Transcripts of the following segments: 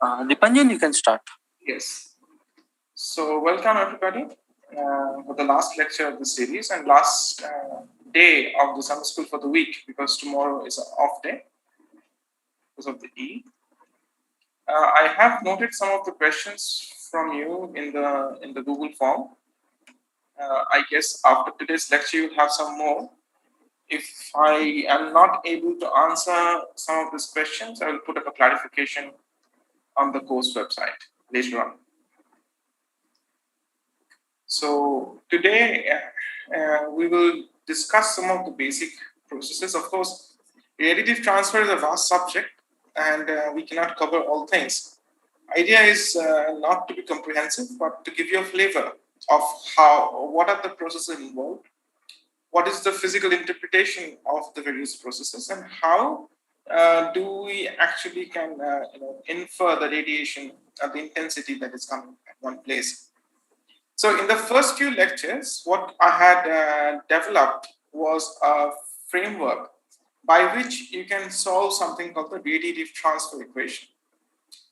Dipanjan, you can start. Yes. So welcome everybody for the last lecture of the series and last day of the summer school for the week, because tomorrow is an off day because of the Eid. I have noted some of the questions from you in the Google form. I guess after today's lecture you'll have some more. If I am not able to answer some of these questions, I will put up a clarification on the course website later on. So today we will discuss some of the basic processes. Of course, radiative transfer is a vast subject and we cannot cover all things. Idea is not to be comprehensive, but to give you a flavor of what are the processes involved, what is the physical interpretation of the various processes, and how do we actually can infer the radiation, the intensity that is coming at one place. So in the first few lectures, what I had developed was a framework by which you can solve something called the radiative transfer equation.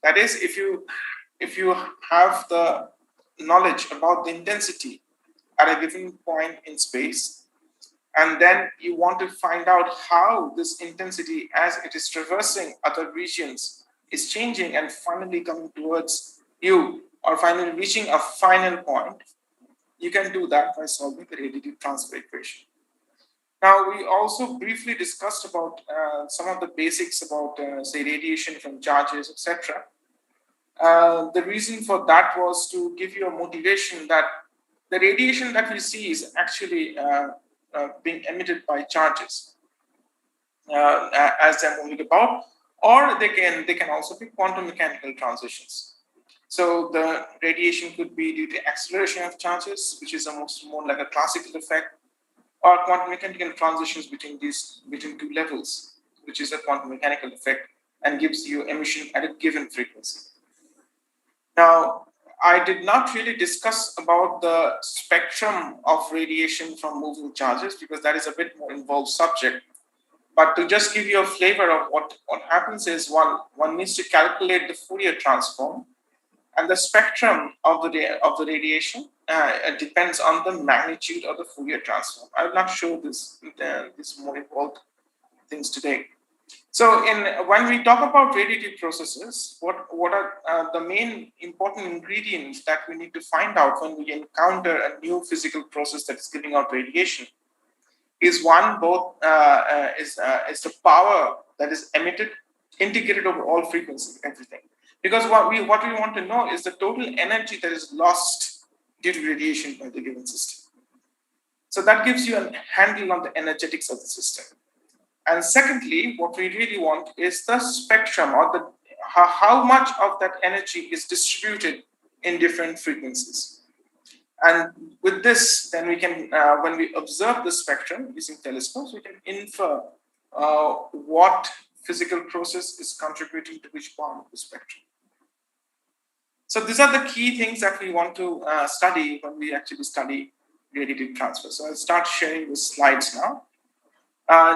That is, if you have the knowledge about the intensity at a given point in space, and then you want to find out how this intensity, as it is traversing other regions, is changing and finally coming towards you, or finally reaching a final point, you can do that by solving the radiative transfer equation. Now, we also briefly discussed about some of the basics about, say, radiation from charges, etc. The reason for that was to give you a motivation that the radiation that we see is actually being emitted by charges as they're moving about, or they can also be quantum mechanical transitions. So the radiation could be due to acceleration of charges, which is more like a classical effect, or quantum mechanical transitions between two levels, which is a quantum mechanical effect and gives you emission at a given frequency. Now, I did not really discuss about the spectrum of radiation from moving charges because that is a bit more involved subject. But to just give you a flavor of what happens is one needs to calculate the Fourier transform, and the spectrum of the radiation depends on the magnitude of the Fourier transform. I will not show this more involved things today. So, when we talk about radiative processes, what are the main important ingredients that we need to find out when we encounter a new physical process that is giving out radiation? Is one both is the power that is emitted integrated over all frequencies, everything. Because what we want to know is the total energy that is lost due to radiation by the given system. So that gives you a handle on the energetics of the system. And secondly, what we really want is the spectrum, or how much of that energy is distributed in different frequencies. And with this, then we can, when we observe the spectrum using telescopes, we can infer what physical process is contributing to which part of the spectrum. So these are the key things that we want to study when we actually study radiative transfer. So I'll start sharing the slides now.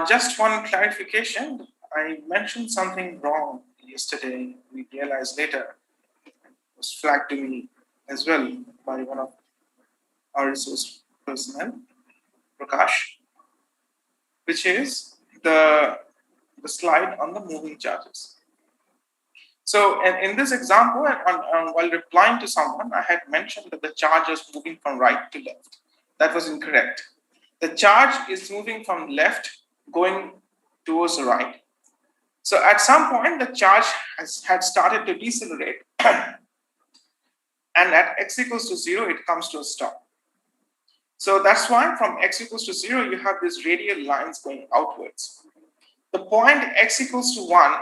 Just one clarification. I mentioned something wrong yesterday. We realized later. It was flagged to me as well by one of our resource personnel, Prakash, which is the slide on the moving charges. So in this example, while replying to someone, I had mentioned that the charge is moving from right to left. That was incorrect. The charge is moving from left going towards the right. So at some point, the charge had started to decelerate, and at x equals to 0, it comes to a stop. So that's why from x equals to 0, you have these radial lines going outwards. The point x equals to 1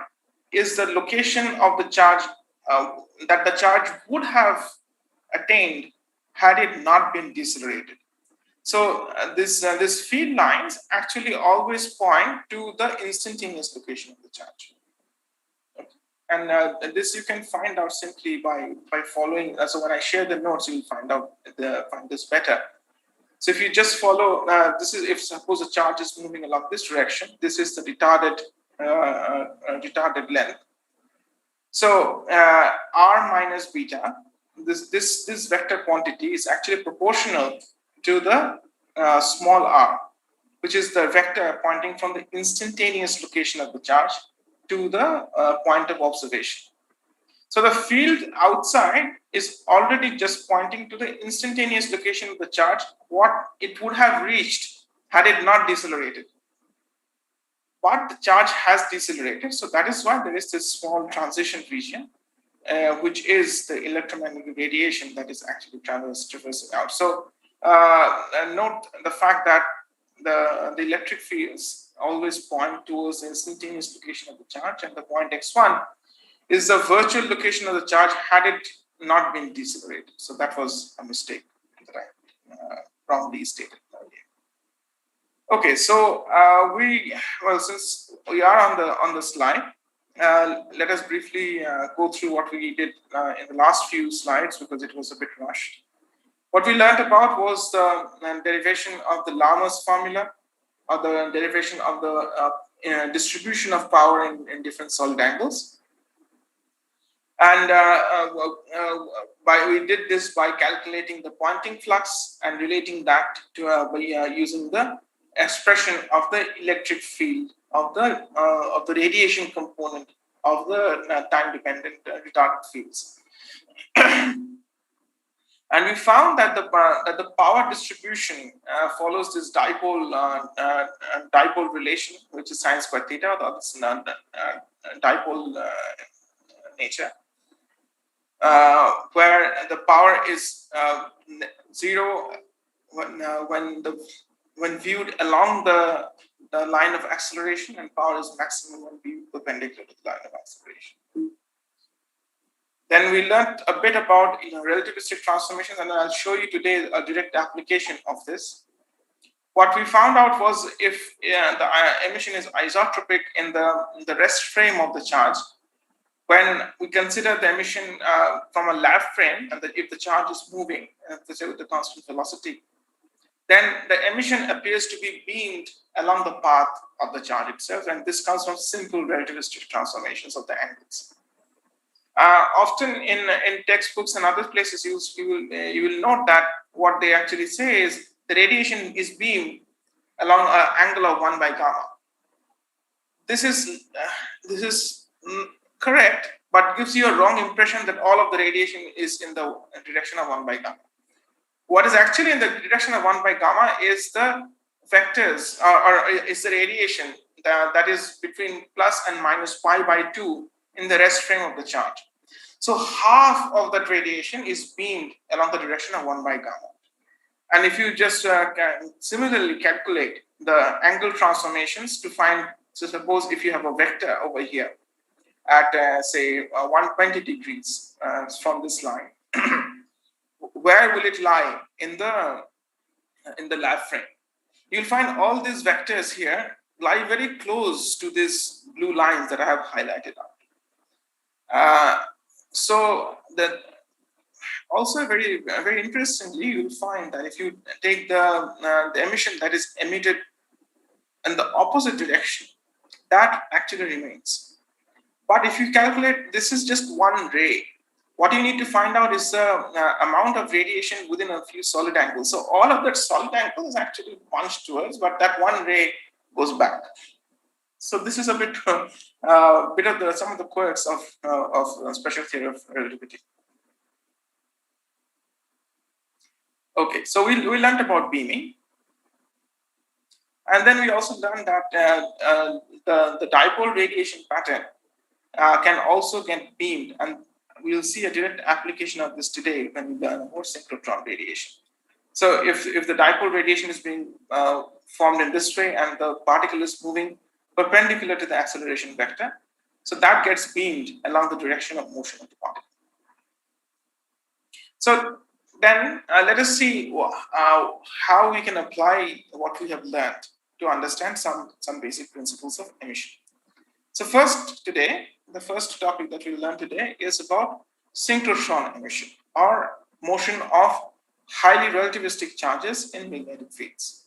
is the location of the charge that the charge would have attained had it not been decelerated. So these field lines actually always point to the instantaneous location of the charge. Okay. And this you can find out simply by following. So when I share the notes, you'll find this better. So if you just follow, this is if suppose a charge is moving along this direction. This is the retarded length. So r minus beta, this vector quantity is actually proportional to the small r, which is the vector pointing from the instantaneous location of the charge to the point of observation. So the field outside is already just pointing to the instantaneous location of the charge, what it would have reached had it not decelerated. But the charge has decelerated, so that is why there is this small transition region, which is the electromagnetic radiation that is actually traversing out. So note the fact that the electric fields always point towards the instantaneous location of the charge, and the point x1 is the virtual location of the charge had it not been decelerated. So that was a mistake that I wrongly stated earlier. Okay, so since we are on the slide, let us briefly go through what we did in the last few slides, because it was a bit rushed. What we learned about was the derivation of the Larmor's formula, or the derivation of the distribution of power in different solid angles. And we did this by calculating the Poynting flux and relating that to by using the expression of the electric field of the radiation component of the time-dependent retardant fields. And we found that the power distribution follows this dipole relation, which is sine squared theta, or dipole nature, where the power is zero when viewed along the line of acceleration, and power is maximum when viewed perpendicular to the line of acceleration. Then we learned a bit about relativistic transformations, and I'll show you today a direct application of this. What we found out was if the emission is isotropic in the rest frame of the charge, when we consider the emission from a lab frame, and if the charge is moving with the constant velocity, then the emission appears to be beamed along the path of the charge itself, and this comes from simple relativistic transformations of the angles. Often in textbooks and other places, you will note that what they actually say is the radiation is beamed along an angle of 1 by gamma. This is correct, but gives you a wrong impression that all of the radiation is in the direction of 1 by gamma. What is actually in the direction of 1 by gamma is the vectors, or is the radiation that is between plus and minus pi by 2 in the rest frame of the charge. So half of that radiation is beamed along the direction of 1 by gamma. And if you just similarly calculate the angle transformations to find, so suppose if you have a vector over here at say 120 degrees from this line, where will it lie in the lab frame? You'll find all these vectors here lie very close to these blue lines that I have highlighted out. So that also very interestingly, you'll find that if you take the emission that is emitted in the opposite direction, that actually remains. But if you calculate, this is just one ray. What you need to find out is the amount of radiation within a few solid angles. So all of that solid angle is actually punched towards, but that one ray goes back. So this is a bit of some of the quirks of special theory of relativity. Okay, so we learned about beaming, and then we also learned that the dipole radiation pattern can also get beamed, and we'll see a direct application of this today when we learn about synchrotron radiation. So if the dipole radiation is being formed in this way, and the particle is moving perpendicular to the acceleration vector, so that gets beamed along the direction of motion of the particle. So then let us see how we can apply what we have learned to understand some basic principles of emission. So the first topic that we'll learn today is about synchrotron emission, or motion of highly relativistic charges in magnetic fields.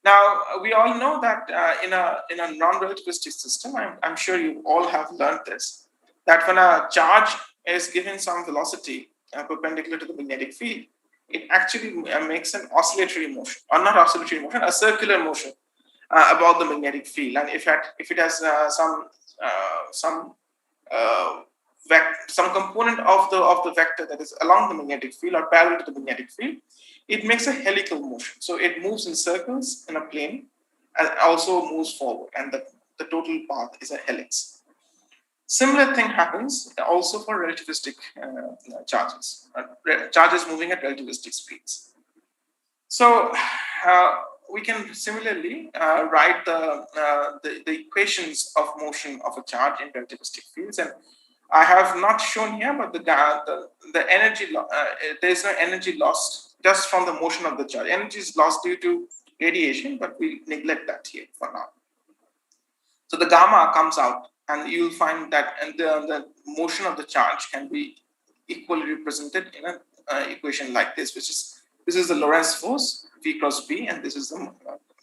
Now, we all know that in a non-relativistic system, I'm sure you all have learned this, that when a charge is given some velocity perpendicular to the magnetic field, it actually makes an oscillatory motion, or not oscillatory motion, a circular motion about the magnetic field. And if it has some component of the vector that is along the magnetic field or parallel to the magnetic field, it makes a helical motion. So it moves in circles in a plane and also moves forward, and the total path is a helix. Similar thing happens also for relativistic charges, charges moving at relativistic speeds. So we can similarly write the equations of motion of a charge in relativistic fields, and I have not shown here, but the energy there is no energy lost just from the motion of the charge. Energy is lost due to radiation, but we neglect that here for now. So the gamma comes out, and you will find that the motion of the charge can be equally represented in an equation like this, which is the Lorentz force V cross B, and this is the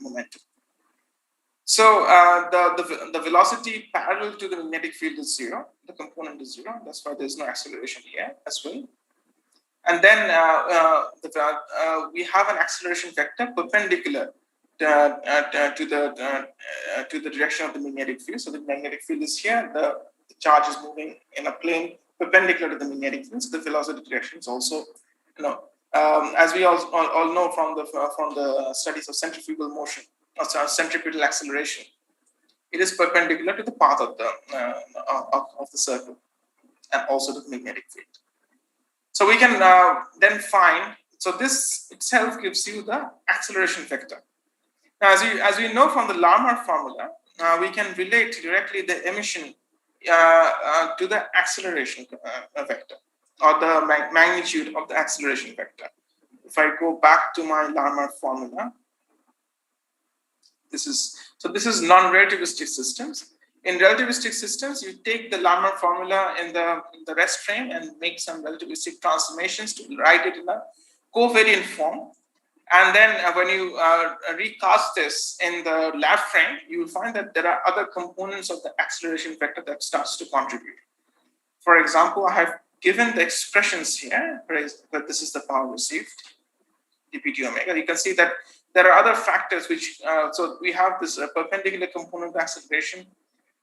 momentum. So the velocity parallel to the magnetic field is 0. The component is 0. That's why there's no acceleration here as well. And then we have an acceleration vector perpendicular to the direction of the magnetic field. So the magnetic field is here. The charge is moving in a plane perpendicular to the magnetic field. So the velocity direction is also, as we all know from the studies of centrifugal motion, or centripetal acceleration, it is perpendicular to the path of the circle and also to the magnetic field. So we can then find. So this itself gives you the acceleration vector. Now, as we know from the Larmor formula, we can relate directly the emission to the acceleration vector, or the magnitude of the acceleration vector. If I go back to my Larmor formula, this is non-relativistic systems. In relativistic systems, you take the Larmor formula in the rest frame and make some relativistic transformations to write it in a covariant form. And then when you recast this in the lab frame, you will find that there are other components of the acceleration vector that starts to contribute. For example, I have given the expressions here, that this is the power received, dp omega. You can see that there are other factors which, so we have this perpendicular component of acceleration,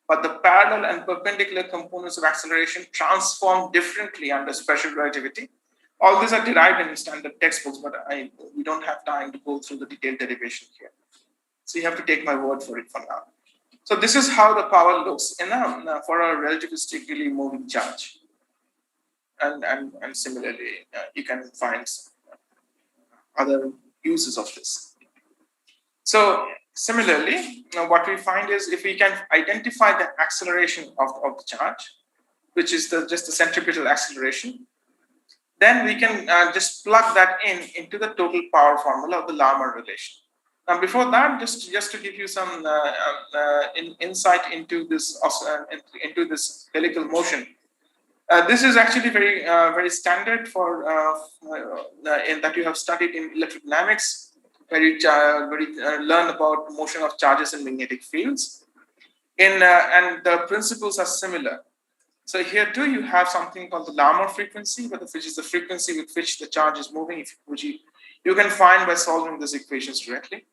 but the parallel and perpendicular components of acceleration transform differently under special relativity. All these are derived in standard textbooks, but we don't have time to go through the detailed derivation here. So you have to take my word for it for now. So this is how the power looks for a relativistically moving charge. And similarly, you can find other uses of this. So similarly, what we find is if we can identify the acceleration of the charge, which is just the centripetal acceleration, then we can just plug that into the total power formula of the Larmor relation. Now, before that, just to give you some insight into this helical motion. This is actually very standard for in that you have studied in electrodynamics, where you learn about motion of charges in magnetic fields. And the principles are similar. So here too, you have something called the Larmor frequency, which is the frequency with which the charge is moving, which you can find by solving these equations directly.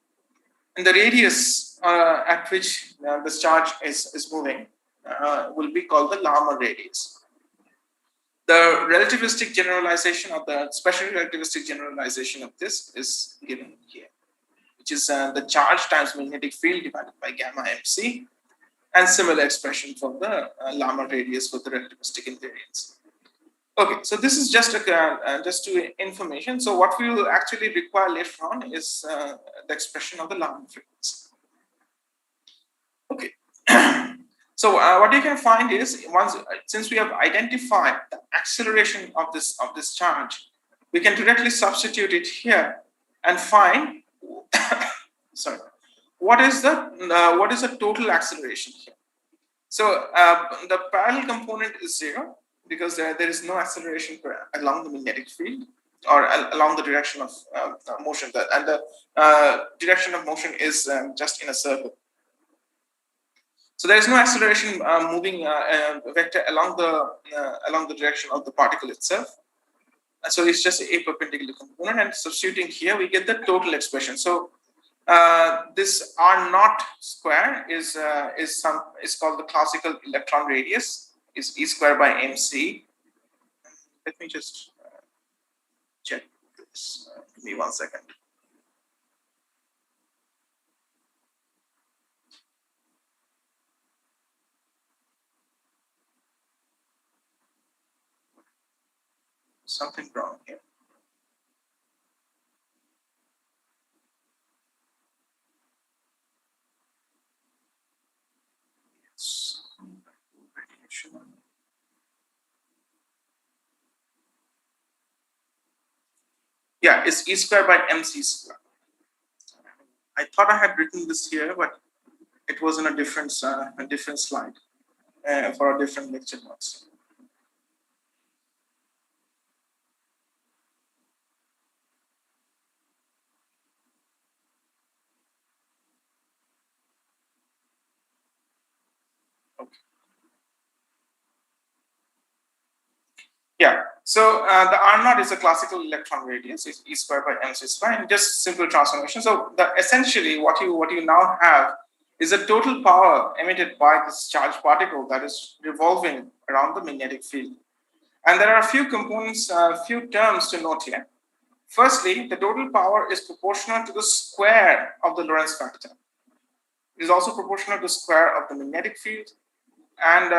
And the radius at which this charge is moving will be called the Larmor radius. The relativistic generalization of the special relativistic generalization of this is given here, which is the charge times magnetic field divided by gamma mc, and similar expression for the Larmor radius for the relativistic invariance. Okay, so this is just to information. So what we will actually require later on is the expression of the Larmor frequency. Okay. So what you can find is since we have identified the acceleration of this charge, we can directly substitute it here and find sorry, what is the total acceleration here. So the parallel component is 0 because there is no acceleration along the magnetic field or along the direction of motion, and the direction of motion is just in a circle. So there is no acceleration moving vector along the direction of the particle itself. So it's just a perpendicular component, and substituting here we get the total expression. So this R naught square is called the classical electron radius, is E square by mc. Let me just check this. Give me 1 second. Something wrong here. Yes. Radiation. Yeah, it's E square by mc square. I thought I had written this here, but it was in a different slide for a different lecture notes. Okay. Yeah. So the R naught is a classical electron radius. It's E square by mc square, and just simple transformation. So essentially, what you now have is the total power emitted by this charged particle that is revolving around the magnetic field. And there are a few components, few terms to note here. Firstly, the total power is proportional to the square of the Lorentz factor. It is also proportional to the square of the magnetic field, and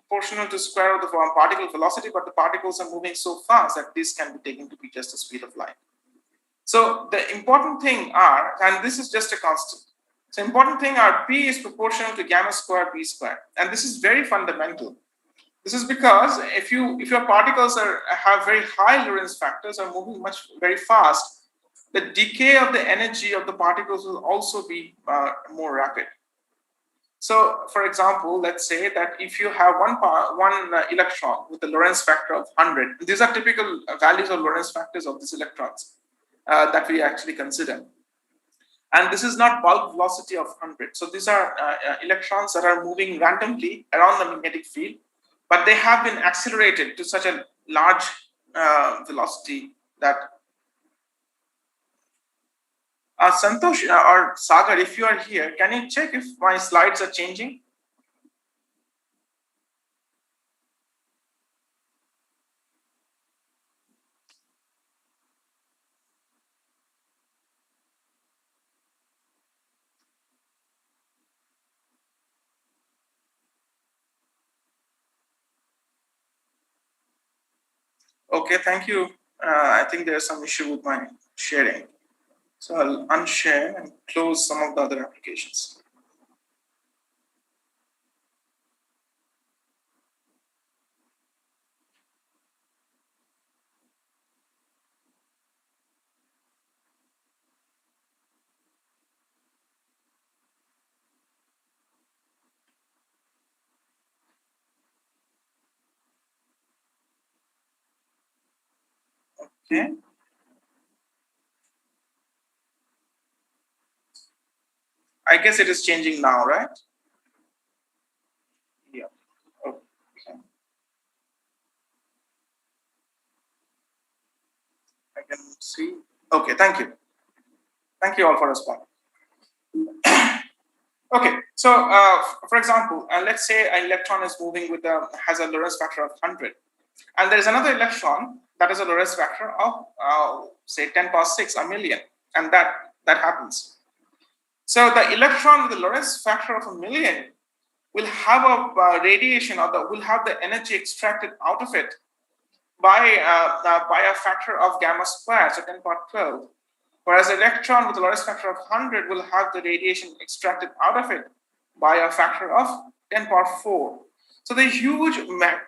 proportional to the square of the particle velocity, but the particles are moving so fast that this can be taken to be just the speed of light. So the important thing are, and this is just a constant, so important thing are P is proportional to gamma square B square, and this is very fundamental. This is because if your particles have very high Lorentz factors, are moving very fast, the decay of the energy of the particles will also be more rapid. So, for example, let's say that if you have one electron with a Lorentz factor of 100, these are typical values of Lorentz factors of these electrons that we actually consider. And this is not bulk velocity of 100. So these are electrons that are moving randomly around the magnetic field, but they have been accelerated to such a large velocity that Santosh or Sagar, if you are here, can you check if my slides are changing? Okay, thank you. I think there's some issue with my sharing. So I'll unshare and close some of the other applications. Okay. I guess it is changing now, right? Yeah. Okay. I can see. Okay, thank you. Thank you all for responding. Okay, so for example, let's say an electron is moving has a Lorentz factor of 100, and there is another electron that has a Lorentz factor of say 10 power 6, a million, and that happens. So the electron with the Lorentz factor of 1,000,000 will have a radiation, or will have the energy extracted out of it by a factor of gamma square, so 10 power 12. Whereas the electron with the Lorentz factor of 100 will have the radiation extracted out of it by a factor of 10 power 4. So the huge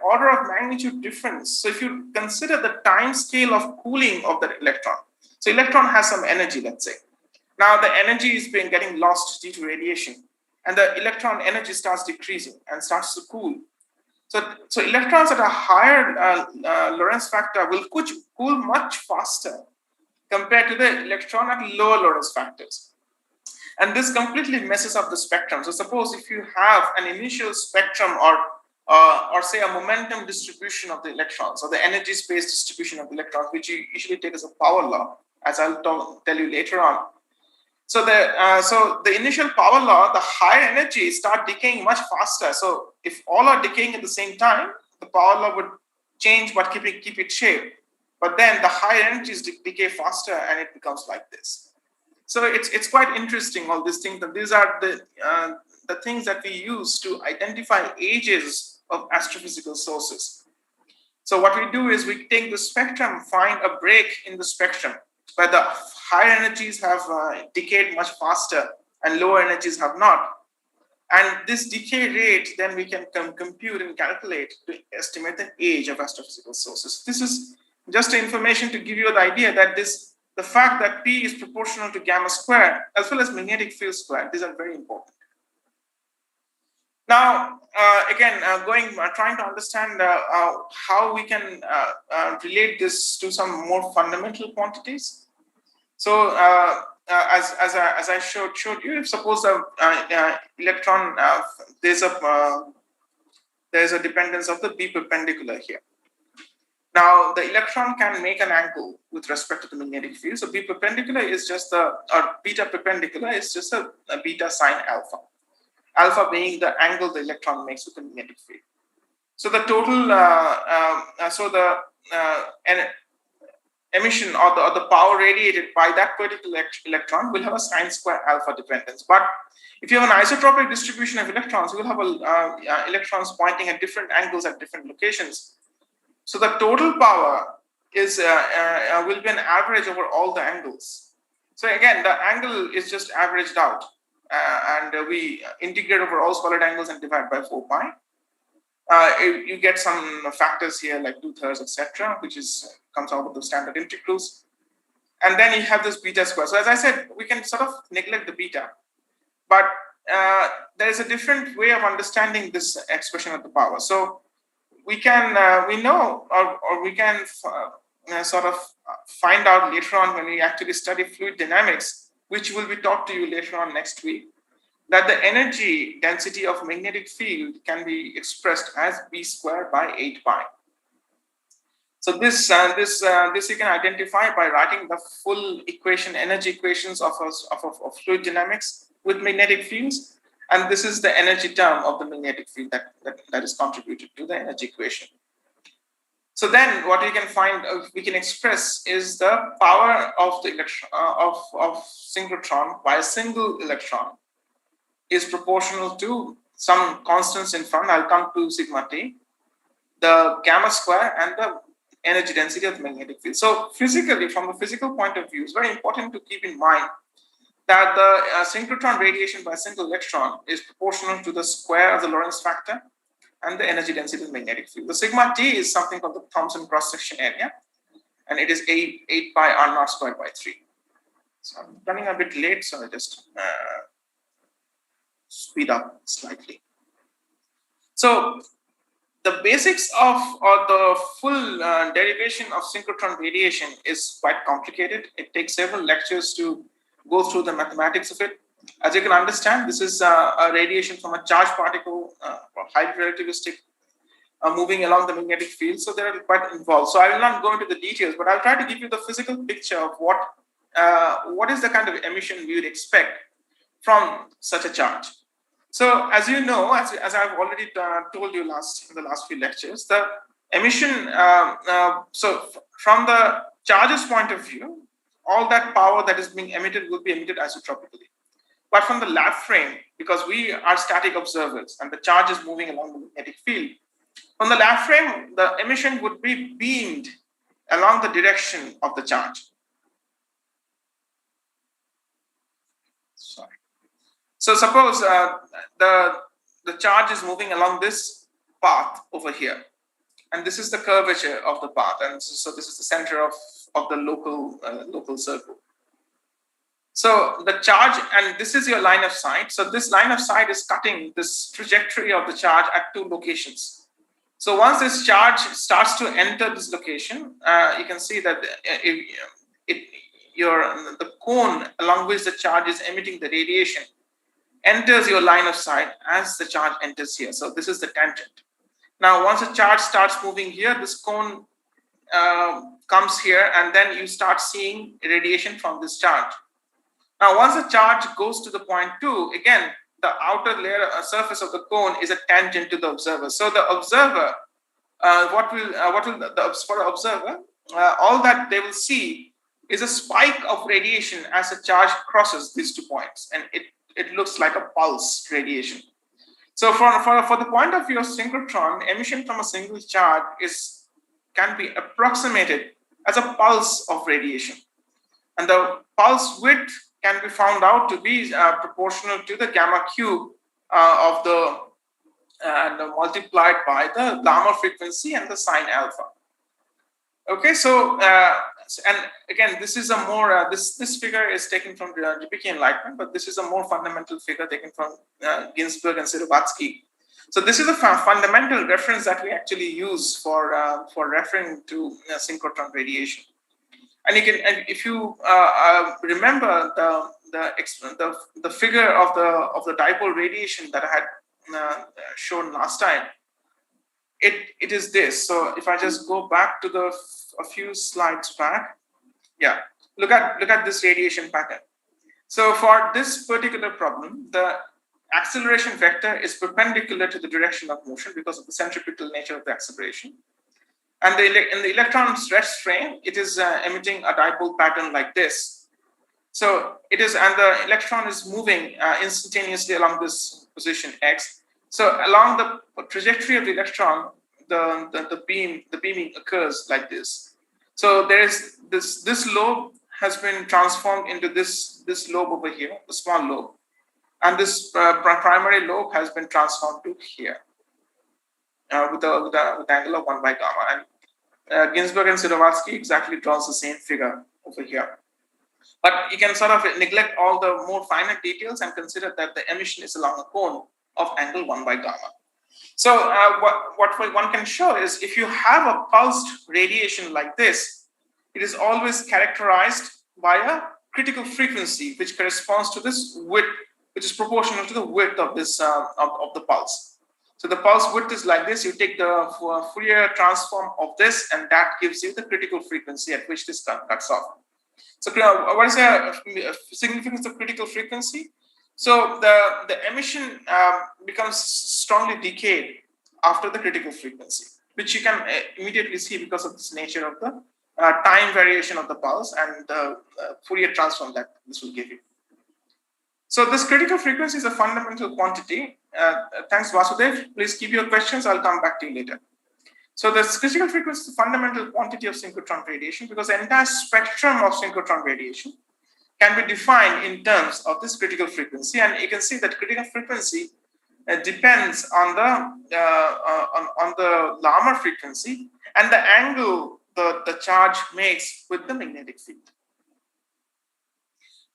order of magnitude difference. So if you consider the time scale of cooling of the electron, so electron has some energy, let's say. Now the energy is getting lost due to radiation, and the electron energy starts decreasing and starts to cool. So electrons at a higher Lorentz factor will cool much faster compared to the electron at lower Lorentz factors. And this completely messes up the spectrum. So suppose if you have an initial spectrum or say a momentum distribution of the electrons or the energy space distribution of the electrons, which you usually take as a power law, as I'll tell you later on. So the initial power law, the higher energies start decaying much faster. So if all are decaying at the same time, the power law would change but keep its shape. But then the higher energies decay faster and it becomes like this. So it's quite interesting, all these things. That these are the things that we use to identify ages of astrophysical sources. So what we do is we take the spectrum, find a break in the spectrum where the higher energies have decayed much faster and lower energies have not. And this decay rate, then we can compute and calculate to estimate the age of astrophysical sources. This is just information to give you the idea that the fact that P is proportional to gamma squared as well as magnetic field squared, these are very important. Now, again, trying to understand how we can relate this to some more fundamental quantities. So, as I showed you, if suppose the electron, there's a dependence of the B perpendicular here. Now, the electron can make an angle with respect to the magnetic field. So, B perpendicular is just or beta perpendicular is just a beta sine alpha. Alpha being the angle the electron makes with the magnetic field. So, the total, emission or the power radiated by that particular electron will have a sine square alpha dependence. But if you have an isotropic distribution of electrons, you will have electrons pointing at different angles at different locations. So the total power is will be an average over all the angles. So again, the angle is just averaged out, and we integrate over all solid angles and divide by 4 pi. You get some factors here like 2/3, etc., which comes out of the standard integrals. And then you have this beta square. So as I said, we can sort of neglect the beta, but there is a different way of understanding this expression of the power. So we can we know or we can sort of find out later on when we actually study fluid dynamics, which will be taught to you later on next week, that the energy density of magnetic field can be expressed as B squared by 8 pi. So this you can identify by writing the full equation, energy equations of fluid dynamics with magnetic fields. And this is the energy term of the magnetic field that is contributed to the energy equation. So then what we can find, we can express is the power of the electron, of synchrotron by a single electron is proportional to some constants in front. I'll come to sigma t, the gamma square, and the energy density of the magnetic field. So physically, from a physical point of view, it's very important to keep in mind that the synchrotron radiation by a single electron is proportional to the square of the Lorentz factor and the energy density of the magnetic field. The sigma t is something called the Thomson cross-section area, and it is 8 pi r naught squared by 3. So I'm running a bit late, so I just speed up slightly. So the basics of or the full derivation of synchrotron radiation is quite complicated. It takes several lectures to go through the mathematics of it. As you can understand, this is a radiation from a charged particle, highly relativistic, moving along the magnetic field. So they're quite involved. So I will not go into the details, but I'll try to give you the physical picture of what is the kind of emission we would expect from such a charge. So as you know, as I've already told you in the last few lectures, the emission, so from the charge's point of view, all that power that is being emitted will be emitted isotropically. But from the lab frame, because we are static observers and the charge is moving along the magnetic field, from the lab frame, the emission would be beamed along the direction of the charge. Sorry. So suppose the charge is moving along this path over here, and this is the curvature of the path, and so this is the center of the local circle. So the charge, and this is your line of sight. So this line of sight is cutting this trajectory of the charge at 2 locations. So once this charge starts to enter this location, you can see that the cone along which the charge is emitting the radiation enters your line of sight as the charge enters here. So this is the tangent. Now, once the charge starts moving here, this cone comes here, and then you start seeing radiation from this charge. Now, once the charge goes to the point 2, again, the outer layer surface of the cone is a tangent to the observer. So the observer, for the observer, all that they will see is a spike of radiation as the charge crosses these 2 points, and it looks like a pulse radiation. So for the point of view of synchrotron, emission from a single charge can be approximated as a pulse of radiation, and the pulse width can be found out to be proportional to the gamma cube of the multiplied by the Larmor frequency and the sine alpha. Okay, so and again, this is a more this figure is taken from the Debicki enlightenment, but this is a more fundamental figure taken from Ginsburg and Sirovatsky. So this is a fundamental reference that we actually use for referring to synchrotron radiation. And you can, if you remember the figure of the dipole radiation that I had shown last time, it is this. So if I just go back to a few slides back, yeah, look at this radiation pattern. So for this particular problem, the acceleration vector is perpendicular to the direction of motion because of the centripetal nature of the acceleration. And in the electron's rest frame, it is emitting a dipole pattern like this. So it is, and the electron is moving instantaneously along this position x. So along the trajectory of the electron, the beaming occurs like this. So there is this lobe has been transformed into this lobe over here, the small lobe, and this primary lobe has been transformed to here with the angle of 1 by gamma. And Ginsburg and Sirovatsky exactly draws the same figure over here. But you can sort of neglect all the more finer details and consider that the emission is along a cone of angle 1 by gamma. So what one can show is if you have a pulsed radiation like this, it is always characterized by a critical frequency which corresponds to this width, which is proportional to the width of this of the pulse. So the pulse width is like this. You take the Fourier transform of this, and that gives you the critical frequency at which this cuts off. So what is the significance of critical frequency? So the emission becomes strongly decayed after the critical frequency, which you can immediately see because of this nature of the time variation of the pulse and the Fourier transform that this will give you. So this critical frequency is a fundamental quantity. Thanks, Vasudev. Please keep your questions. I'll come back to you later. So the critical frequency is the fundamental quantity of synchrotron radiation because the entire spectrum of synchrotron radiation can be defined in terms of this critical frequency. And you can see that critical frequency depends on the Larmor frequency and the angle the charge makes with the magnetic field.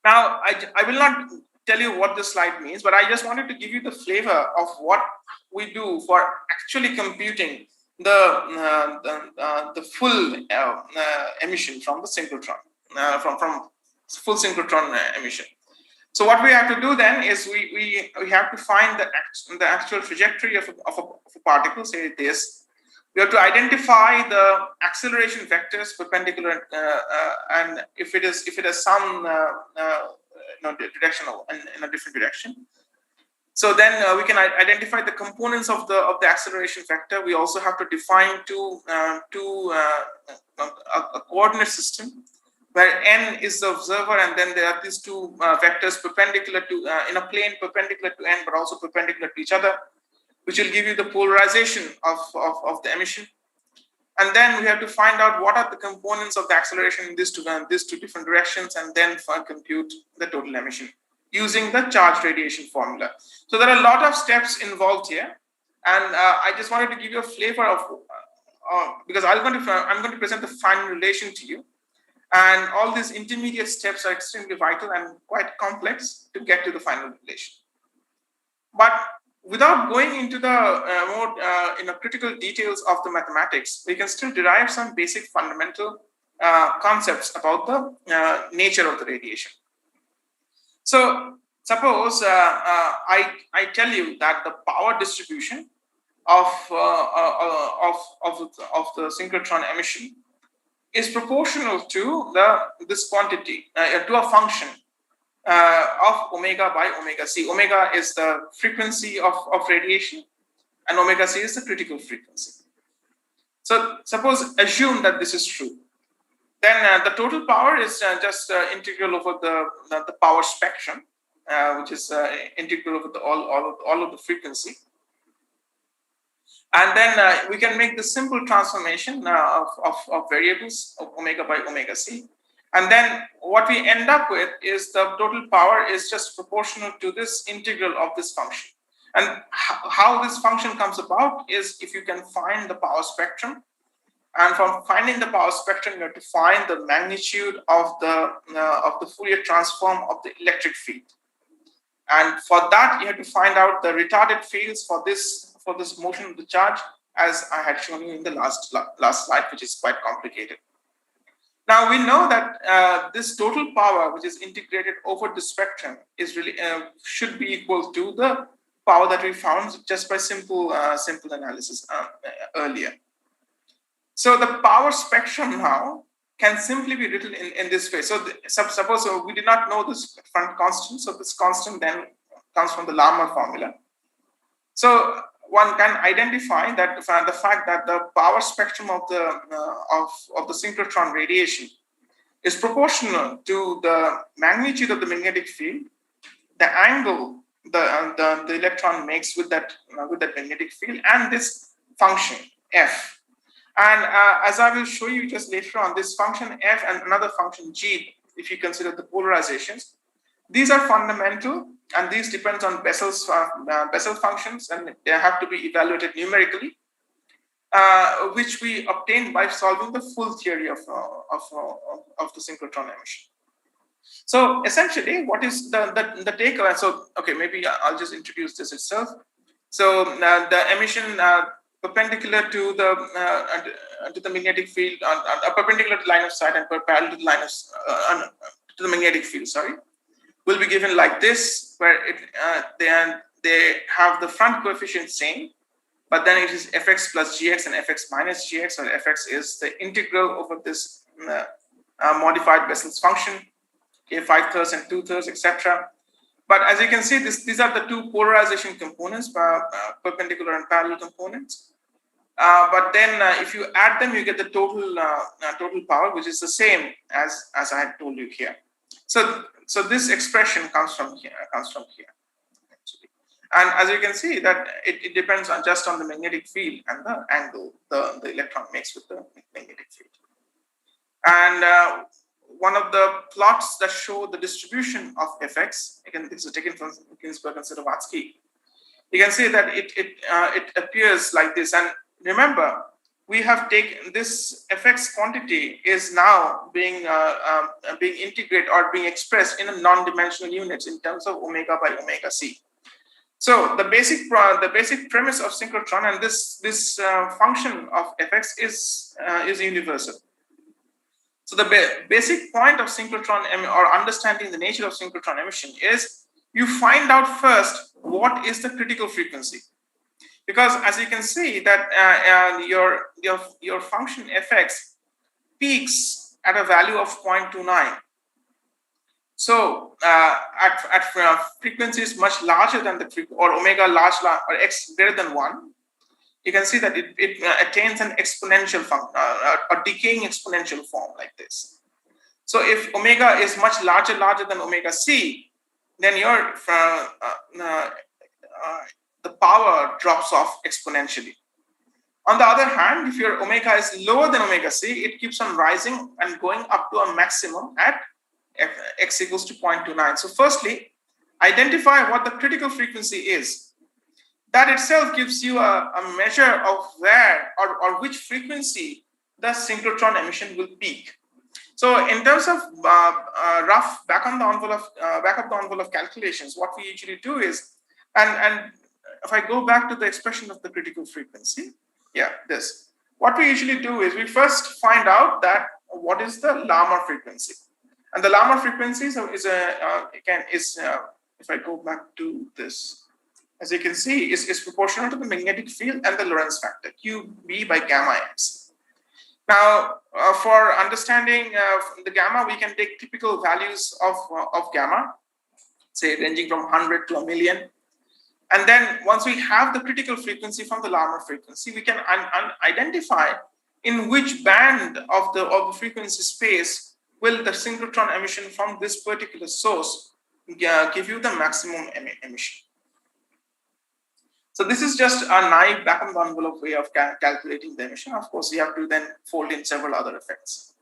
Now, I will not tell you what this slide means, but I just wanted to give you the flavor of what we do for actually computing the full emission from the synchrotron, from full synchrotron emission. So what we have to do then is we have to find the actual trajectory of a particle, say this. We have to identify the acceleration vectors perpendicular, and if it has some directional in a different direction. So then we can identify the components of the acceleration vector. We also have to define a coordinate system where n is the observer, and then there are these two vectors perpendicular to in a plane perpendicular to n, but also perpendicular to each other, which will give you the polarization of the emission. And then we have to find out what are the components of the acceleration in these two different directions, and then compute the total emission using the charge radiation formula. So there are a lot of steps involved here, and I just wanted to give you a flavor of because I'm going to present the final relation to you, and all these intermediate steps are extremely vital and quite complex to get to the final relation. But without going into the more critical details of the mathematics, we can still derive some basic fundamental concepts about the nature of the radiation. So suppose I tell you that the power distribution of the synchrotron emission is proportional to this quantity, to a function of omega by omega c. Omega is the frequency of radiation, and omega c is the critical frequency. So suppose assume that this is true. Then the total power is just integral over the power spectrum, which is integral over all of the frequency. And then we can make the simple transformation of variables of omega by omega c. And then what we end up with is the total power is just proportional to this integral of this function. And how this function comes about is if you can find the power spectrum. And from finding the power spectrum, you have to find the magnitude of the Fourier transform of the electric field. And for that, you have to find out the retarded fields for this motion of the charge, as I had shown you in the last slide, which is quite complicated. Now we know that this total power, which is integrated over the spectrum, is really should be equal to the power that we found just by simple analysis earlier. So the power spectrum now can simply be written in this way. So suppose we did not know this front constant. So this constant then comes from the Larmor formula. So one can identify that the fact that the power spectrum of the synchrotron radiation is proportional to the magnitude of the magnetic field, the angle the electron makes with that magnetic field, and this function f. And as I will show you just later on, this function f and another function g, if you consider the polarizations, these are fundamental, and these depend on Bessel functions, and they have to be evaluated numerically, which we obtain by solving the full theory of the synchrotron emission. So essentially, what is the takeaway? So okay, maybe I'll just introduce this itself. So the emission perpendicular to the magnetic field, perpendicular to the line of sight and parallel to the line of to the magnetic field. Sorry, will be given like this, where they have the front coefficient same, but then it is fx plus gx and fx minus gx, or fx is the integral over this modified Bessel's function, okay, 5/3 and 2/3, etc. But as you can see, these are the two polarization components, perpendicular and parallel components. But then if you add them, you get the total power, which is the same as I had told you here. So this expression comes from here. Actually. And as you can see, that it depends on just on the magnetic field and the angle the electron makes with the magnetic field. And one of the plots that show the distribution of fx, again, this is taken from Ginsburg and Sadowski. You can see that it appears like this. And remember, we have taken this fx quantity is now being integrated or being expressed in a non-dimensional units in terms of omega by omega c. So the basic premise of synchrotron and this function of fx is universal. So the basic point of synchrotron or understanding the nature of synchrotron emission is you find out first what is the critical frequency, because as you can see that your function fx peaks at a value of 0.29. So at frequencies much larger than the or omega large or x greater than 1, you can see that it attains an exponential function, a decaying exponential form like this. So if omega is much larger than omega c, then your the power drops off exponentially. On the other hand, if your omega is lower than omega c, it keeps on rising and going up to a maximum at x equals to 0.29. So firstly, identify what the critical frequency is. That itself gives you a measure of where or which frequency the synchrotron emission will peak. So in terms of rough back of the envelope calculations, what we usually do is, and if I go back to the expression of the critical frequency, what we usually do is we first find out that what is the Larmor frequency. And the Larmor frequency is if I go back to this, as you can see, is proportional to the magnetic field and the Lorentz factor, QB by gamma x. Now, for understanding the gamma, we can take typical values of gamma, say ranging from 100 to 1,000,000. And then once we have the critical frequency from the Larmor frequency, we can identify in which band of the frequency space will the synchrotron emission from this particular source give you the maximum emission. So this is just a naive back of the envelope way of calculating the emission. Of course, you have to then fold in several other effects.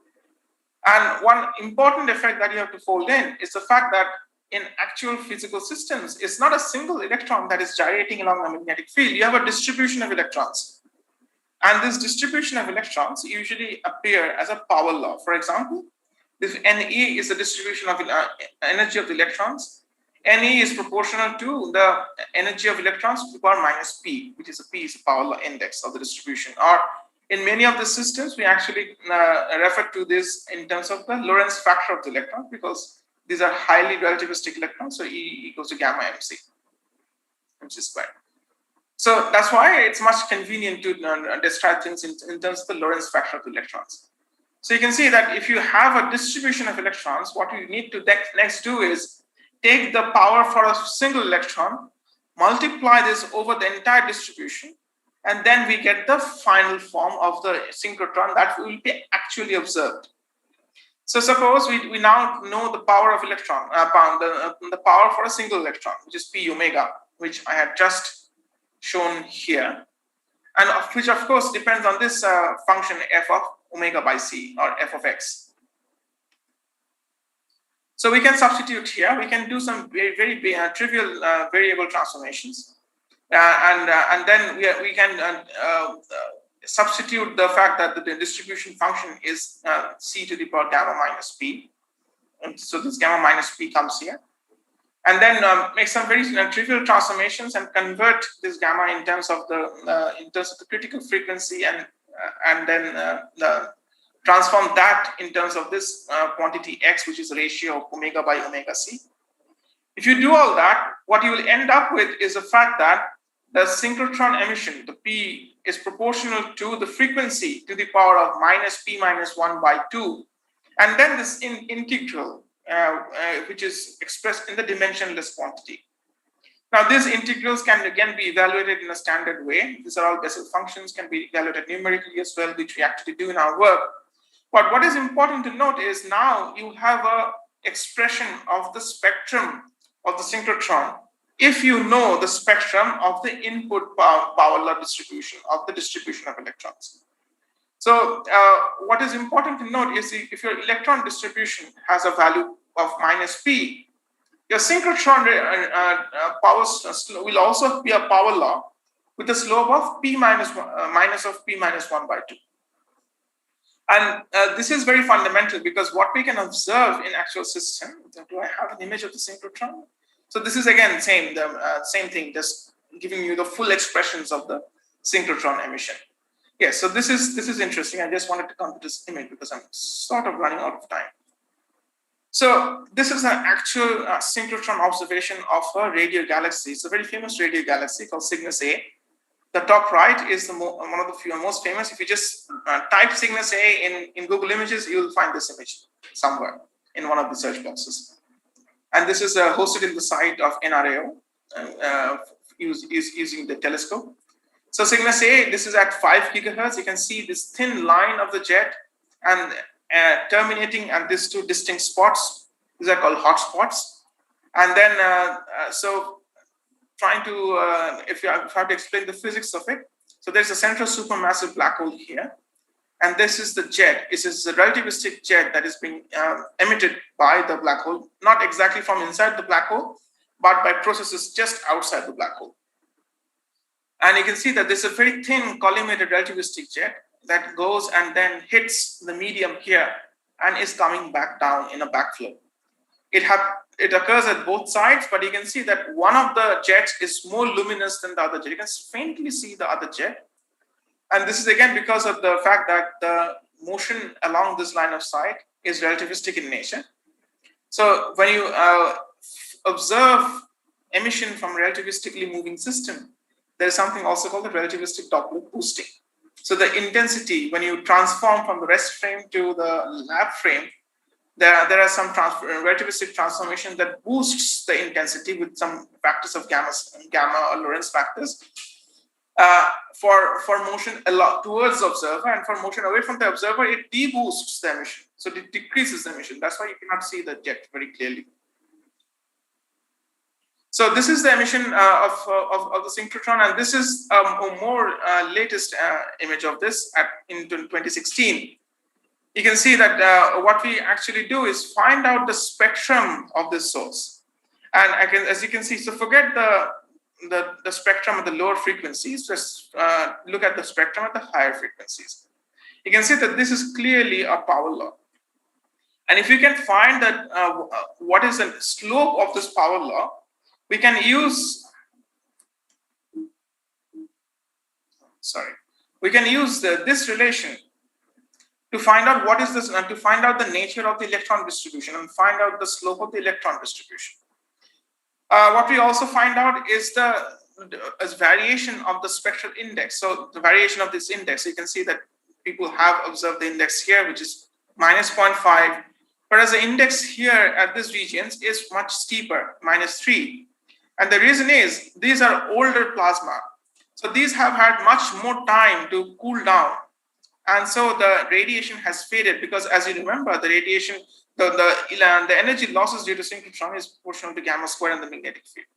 And one important effect that you have to fold in is the fact that in actual physical systems, it's not a single electron that is gyrating along a magnetic field. You have a distribution of electrons. And this distribution of electrons usually appear as a power law. For example, if NE is the distribution of energy of the electrons, NE is proportional to the energy of electrons to the power minus P, which is P is a power law index of the distribution. Or in many of the systems, we actually refer to this in terms of the Lorentz factor of the electron, because these are highly relativistic electrons, so E equals to gamma MC, MC squared. So that's why it's much convenient to describe things in terms of the Lorentz factor of the electrons. So you can see that if you have a distribution of electrons, what you need to next do is take the power for a single electron, multiply this over the entire distribution, and then we get the final form of the synchrotron that will be actually observed. So suppose we now know the power of electron, the power for a single electron, which is P omega, which I had just shown here, and which of course depends on this function f of omega by c, or f of x. So we can substitute here. We can do some very trivial variable transformations, and then we can substitute the fact that the distribution function is c to the power gamma minus p, and so this gamma minus p comes here, and then make some very trivial transformations and convert this gamma in terms of the critical frequency, and then transform that in terms of this quantity x, which is a ratio of omega by omega c. If you do all that, what you will end up with is the fact that the synchrotron emission, the P, is proportional to the frequency to the power of minus P minus 1 by 2. And then this integral, which is expressed in the dimensionless quantity. Now, these integrals can again be evaluated in a standard way. These are all Bessel functions, can be evaluated numerically as well, which we actually do in our work. But what is important to note is now you have an expression of the spectrum of the synchrotron if you know the spectrum of the input power law distribution of the distribution of electrons. So what is important to note is if your electron distribution has a value of minus P, your synchrotron power will also be a power law with a slope of P minus of P minus 1 by 2. And this is very fundamental, because what we can observe in actual system, do I have an image of the synchrotron? So this is again same thing, just giving you the full expressions of the synchrotron emission. Yes, so this is interesting. I just wanted to come to this image because I'm sort of running out of time. So this is an actual synchrotron observation of a radio galaxy. It's a very famous radio galaxy called Cygnus A. The top right is one of the most famous. If you just type Cygnus A in Google Images, you'll find this image somewhere in one of the search boxes. And this is hosted in the site of NRAO, using the telescope. So Cygnus A, this is at 5 gigahertz. You can see this thin line of the jet and terminating at these two distinct spots. These are called hot spots. And then, so trying to, if I have to explain the physics of it. So there's a central supermassive black hole here. And this is the jet. This is a relativistic jet that is being emitted by the black hole, not exactly from inside the black hole, but by processes just outside the black hole. And you can see that there's a very thin collimated relativistic jet that goes and then hits the medium here and is coming back down in a backflow. It occurs at both sides, but you can see that one of the jets is more luminous than the other jet. You can faintly see the other jet. And this is again because of the fact that motion along this line of sight is relativistic in nature. So when you observe emission from relativistically moving system, there is something also called the relativistic Doppler boosting. So the intensity, when you transform from the rest frame to the lab frame, there are some relativistic transformation that boosts the intensity with some factors of gamma or Lorentz factors for motion towards the observer, and for motion away from the observer, it deboosts the emission. So it decreases the emission. That's why you cannot see the jet very clearly. So this is the emission of the synchrotron, and this is a more latest image of this in 2016. You can see that what we actually do is find out the spectrum of this source. And as you can see, so forget the spectrum at the lower frequencies, just look at the spectrum at the higher frequencies. You can see that this is clearly a power law. And if you can find that what is the slope of this power law, we can use, this relation to find out what is this, to find out the nature of the electron distribution and find out the slope of the electron distribution. What we also find out is the variation of the spectral index. So the variation of this index, you can see that people have observed the index here, which is minus 0.5, whereas the index here at this regions is much steeper, minus 3. And the reason is these are older plasma. So these have had much more time to cool down. And so the radiation has faded, because as you remember, the radiation, the energy losses due to synchrotron is proportional to gamma square and the magnetic field.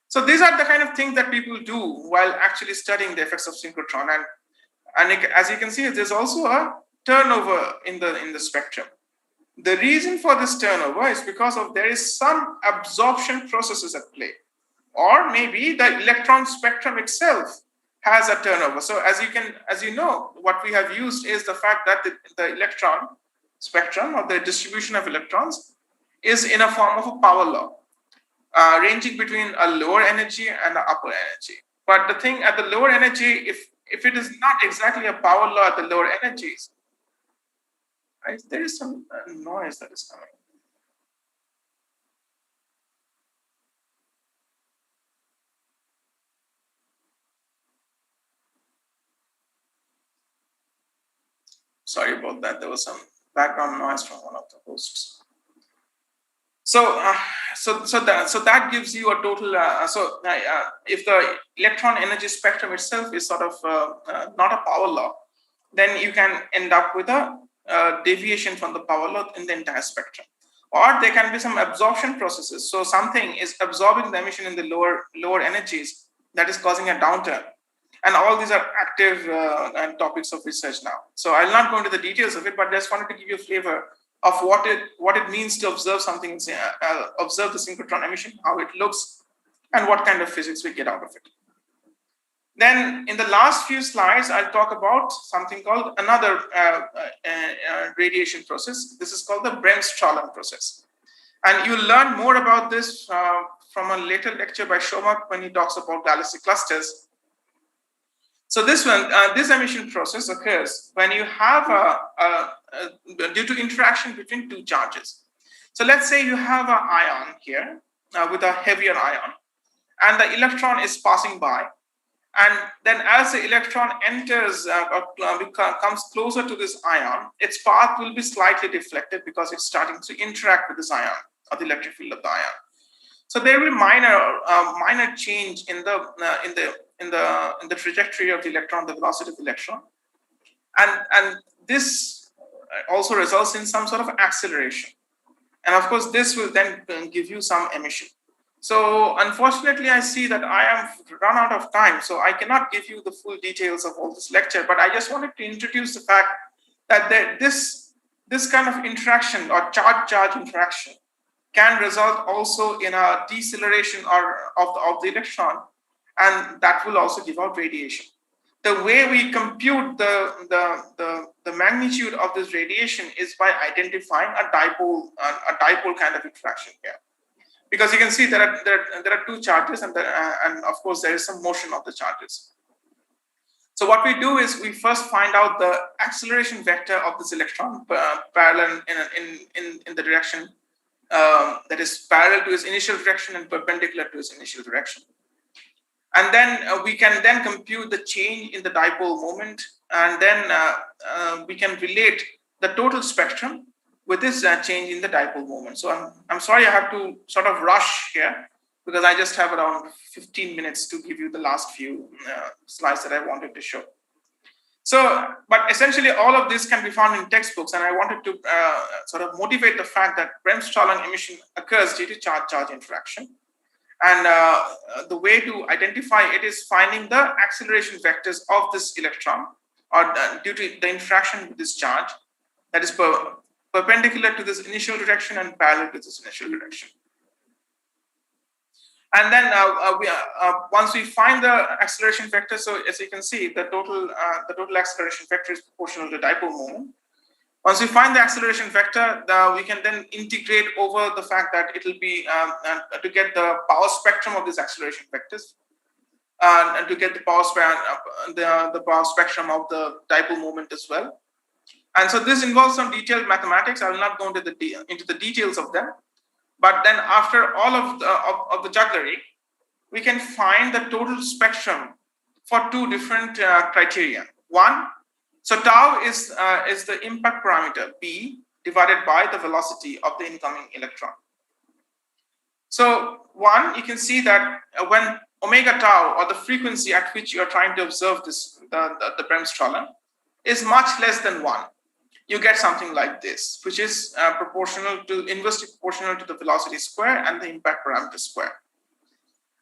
So these are the kind of things that people do while actually studying the effects of synchrotron. And as you can see, there's also a turnover in the spectrum. The reason for this turnover is because there is some absorption processes at play, or maybe the electron spectrum itself has a turnover. So as you know, what we have used is the fact that the electron spectrum, or the distribution of electrons, is in a form of a power law, ranging between a lower energy and an upper energy. But the thing at the lower energy, if it is not exactly a power law at the lower energies, right, there is some noise that is coming. Sorry about that. There was some background noise from one of the hosts. So that gives you a total. If the electron energy spectrum itself is sort of not a power law, then you can end up with a deviation from the power law in the entire spectrum. Or there can be some absorption processes. So something is absorbing the emission in the lower energies that is causing a downturn. And all these are active topics of research now. So I'll not go into the details of it, but just wanted to give you a flavor of what it means to observe something, observe the synchrotron emission, how it looks, and what kind of physics we get out of it. Then in the last few slides, I'll talk about something called another radiation process. This is called the Bremsstrahlung process. And you'll learn more about this from a later lecture by Coma when he talks about galaxy clusters. So this emission process occurs when you have due to interaction between two charges. So let's say you have an ion here with a heavier ion, and the electron is passing by. And then as the electron enters comes closer to this ion, its path will be slightly deflected because it's starting to interact with this ion, or the electric field of the ion. So there will be minor change in the trajectory of the electron, the velocity of the electron, and this also results in some sort of acceleration. And of course, this will then give you some emission. So unfortunately, I see that I am run out of time, so I cannot give you the full details of all this lecture, but I just wanted to introduce the fact that this kind of interaction, or charge-charge interaction, can result also in a deceleration of the electron, and that will also give out radiation. The way we compute the magnitude of this radiation is by identifying a dipole kind of interaction here. Because you can see there are two charges, and of course there is some motion of the charges. So what we do is we first find out the acceleration vector of this electron parallel in the direction that is parallel to its initial direction and perpendicular to its initial direction. And then we can then compute the change in the dipole moment, and then we can relate the total spectrum with this change in the dipole moment. So I'm sorry I have to sort of rush here because I just have around 15 minutes to give you the last few slides that I wanted to show. So, but essentially all of this can be found in textbooks, and I wanted to sort of motivate the fact that Bremsstrahlung emission occurs due to charge-charge interaction. And the way to identify it is finding the acceleration vectors of this electron or due to the interaction with this charge that is perpendicular to this initial direction and parallel to this initial direction. And then once we find the acceleration vector, so as you can see, the total acceleration vector is proportional to dipole moment. Once we find the acceleration vector, we can then integrate over the fact that it will be to get the power spectrum of these acceleration vectors, and to get the power spectrum of the dipole moment as well. And so this involves some detailed mathematics. I will not go into the details of them. But then after all of the jugglery, we can find the total spectrum for two different criteria. One, so tau is the impact parameter, B, divided by the velocity of the incoming electron. So one, you can see that when omega tau, or the frequency at which you are trying to observe this, the Bremsstrahlung, is much less than 1. You get something like this, which is inversely proportional to the velocity square and the impact parameter square.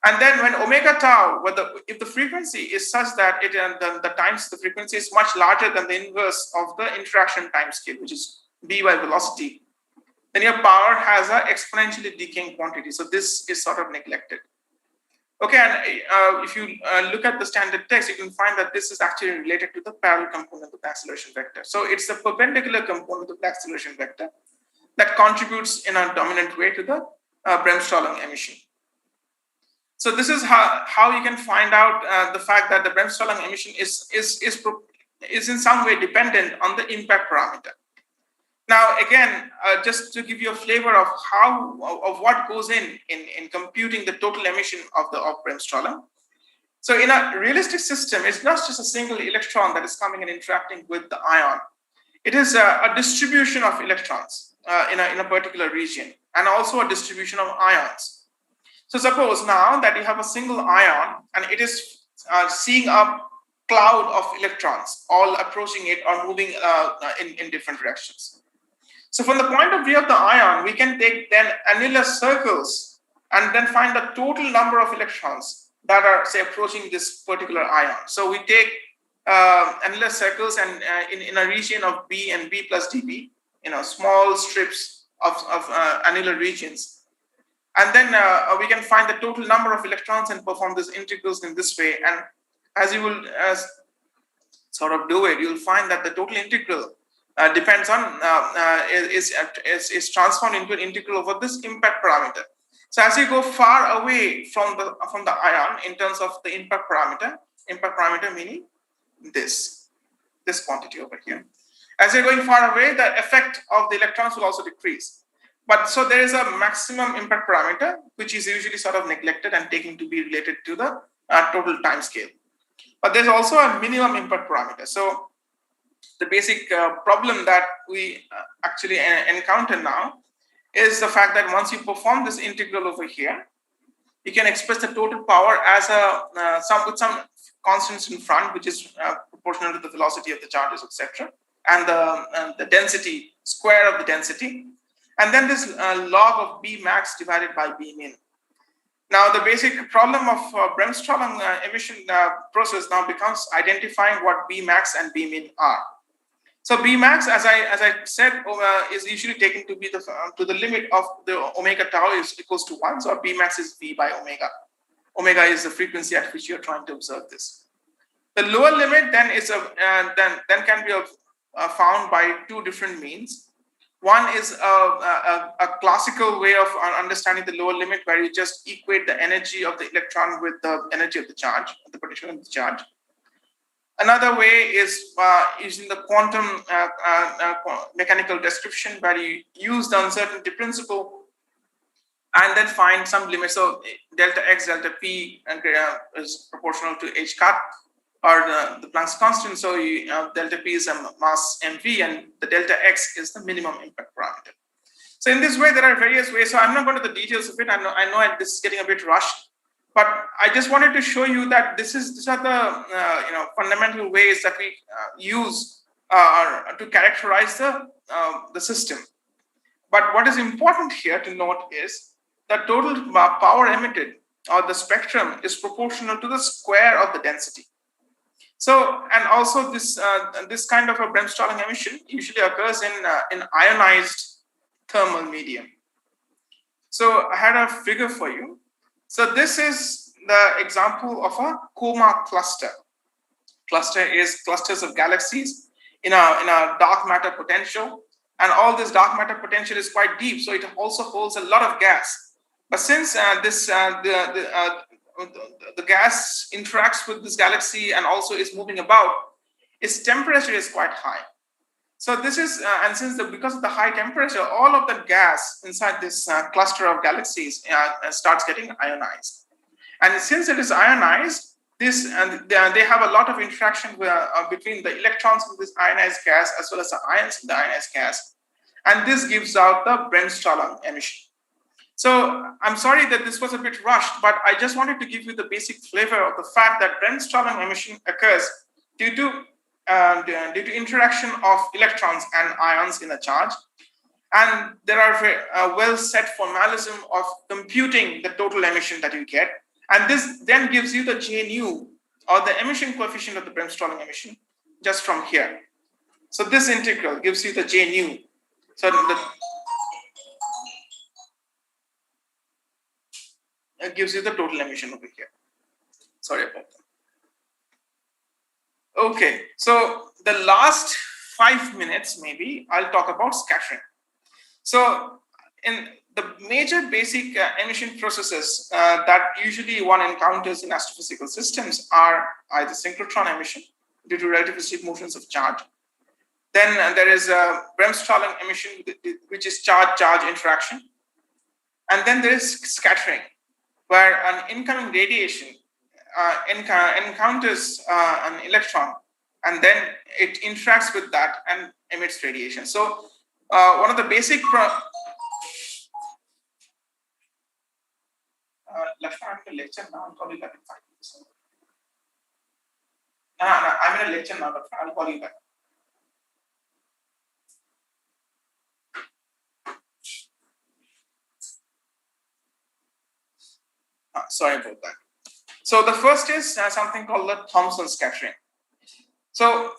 And then when omega tau, if the frequency is such that the frequency is much larger than the inverse of the interaction time scale, which is b by velocity, then your power has an exponentially decaying quantity. So this is sort of neglected. Okay, and if you look at the standard text, you can find that this is actually related to the parallel component of the acceleration vector. So it's the perpendicular component of the acceleration vector that contributes in a dominant way to the Bremsstrahlung emission. So this is how you can find out the fact that the Bremsstrahlung emission is in some way dependent on the impact parameter. Now, again, just to give you a flavor of what goes in computing the total emission of Bremsstrahlung. So in a realistic system, it's not just a single electron that is coming and interacting with the ion. It is a distribution of electrons in a particular region, and also a distribution of ions. So suppose now that you have a single ion and it is seeing a cloud of electrons all approaching it or moving in different directions. So from the point of view of the ion, we can take then annular circles and then find the total number of electrons that are, say, approaching this particular ion. So we take annular circles and in a region of B and B plus dB, small strips of annular regions. And then we can find the total number of electrons and perform these integrals in this way. And as you will sort of do it, you'll find that the total integral depends on is transformed into an integral over this impact parameter. So as you go far away from the ion in terms of the impact parameter meaning this quantity over here. As you're going far away, the effect of the electrons will also decrease. But so there is a maximum impact parameter, which is usually sort of neglected and taken to be related to the total time scale. But there's also a minimum impact parameter. So the basic problem that we actually encounter now is the fact that once you perform this integral over here, you can express the total power as with some constants in front, which is proportional to the velocity of the charges, etc., and the density, square of the density, and then this log of B max divided by B min. Now, the basic problem of Bremsstrahlung emission process now becomes identifying what B max and B min are. So B max, as I said, is usually taken to be to the limit of the omega tau is equals to 1. So B max is V by omega. Omega is the frequency at which you're trying to observe this. The lower limit then is then can be found by two different means. One is a classical way of understanding the lower limit, where you just equate the energy of the electron with the energy of the charge, the potential of the charge. Another way is using the quantum mechanical description, where you use the uncertainty principle and then find some limit. So delta x, delta p is proportional to h cut, or the Planck's constant. So delta p is a mass mv, and the delta x is the minimum impact parameter. So in this way, there are various ways. So I'm not going to the details of it. I know this is getting a bit rushed, but I just wanted to show you that these are the fundamental ways that we use to characterize the system. But what is important here to note is that total power emitted, or the spectrum, is proportional to the square of the density. So, and also this kind of a Bremsstrahlung emission usually occurs in ionized thermal medium. So I had a figure for you. So this is the example of a Coma cluster. Cluster is clusters of galaxies in a dark matter potential, and all this dark matter potential is quite deep, so it also holds a lot of gas. But since the gas interacts with this galaxy and also is moving about, its temperature is quite high. So this is, and since because of the high temperature, all of the gas inside this cluster of galaxies starts getting ionized. And since it is ionized, they have a lot of interaction between the electrons in this ionized gas as well as the ions in the ionized gas. And this gives out the Bremsstrahlung emission. So I'm sorry that this was a bit rushed, but I just wanted to give you the basic flavor of the fact that Bremsstrahlung emission occurs due to interaction of electrons and ions in a charge. And there are well set formalism of computing the total emission that you get. And this then gives you the J nu, or the emission coefficient of the Bremsstrahlung emission, just from here. So this integral gives you the J nu. So it gives you the total emission over here. Sorry about that. Okay, so the last 5 minutes, maybe, I'll talk about scattering. So in the major basic emission processes that usually one encounters in astrophysical systems are either synchrotron emission due to relativistic motions of charge. Then there is a Bremsstrahlung emission, which is charge-charge interaction. And then there is scattering, where an incoming radiation encounters an electron, and then it interacts with that and emits radiation. So one of the basic I'm in a lecture now. I'll call you back in 5 minutes. No, I'm in a lecture now, but I'll call you back. Sorry about that. So the first is something called the Thomson scattering. So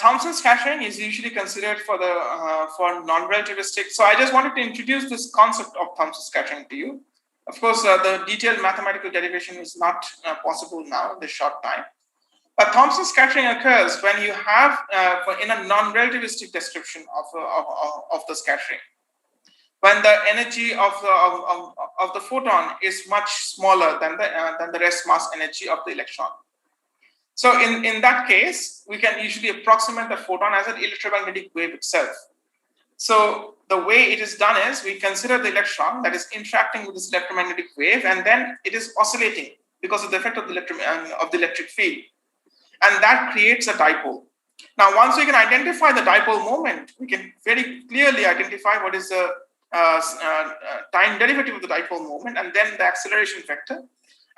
Thomson scattering is usually considered for non-relativistic. So I just wanted to introduce this concept of Thomson scattering to you. Of course, the detailed mathematical derivation is not possible now in this short time. But Thomson scattering occurs when you have in a non-relativistic description of the scattering, when the energy of the photon is much smaller than the rest mass energy of the electron. So in that case, we can usually approximate the photon as an electromagnetic wave itself. So the way it is done is we consider the electron that is interacting with this electromagnetic wave, and then it is oscillating because of the effect of the electric field, and that creates a dipole. Now, once we can identify the dipole moment, we can very clearly identify what is the time derivative of the dipole moment, and then the acceleration vector,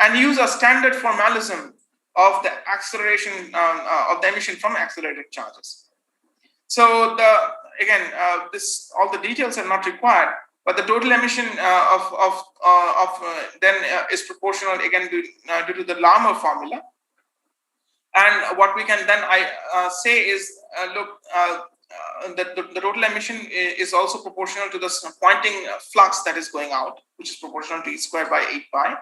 and use a standard formalism of the acceleration of the emission from accelerated charges. So again, all the details are not required, but the total emission is proportional again due to the Larmor formula. And what we can then say is, the total emission is also proportional to the Poynting flux that is going out, which is proportional to E squared by 8 pi.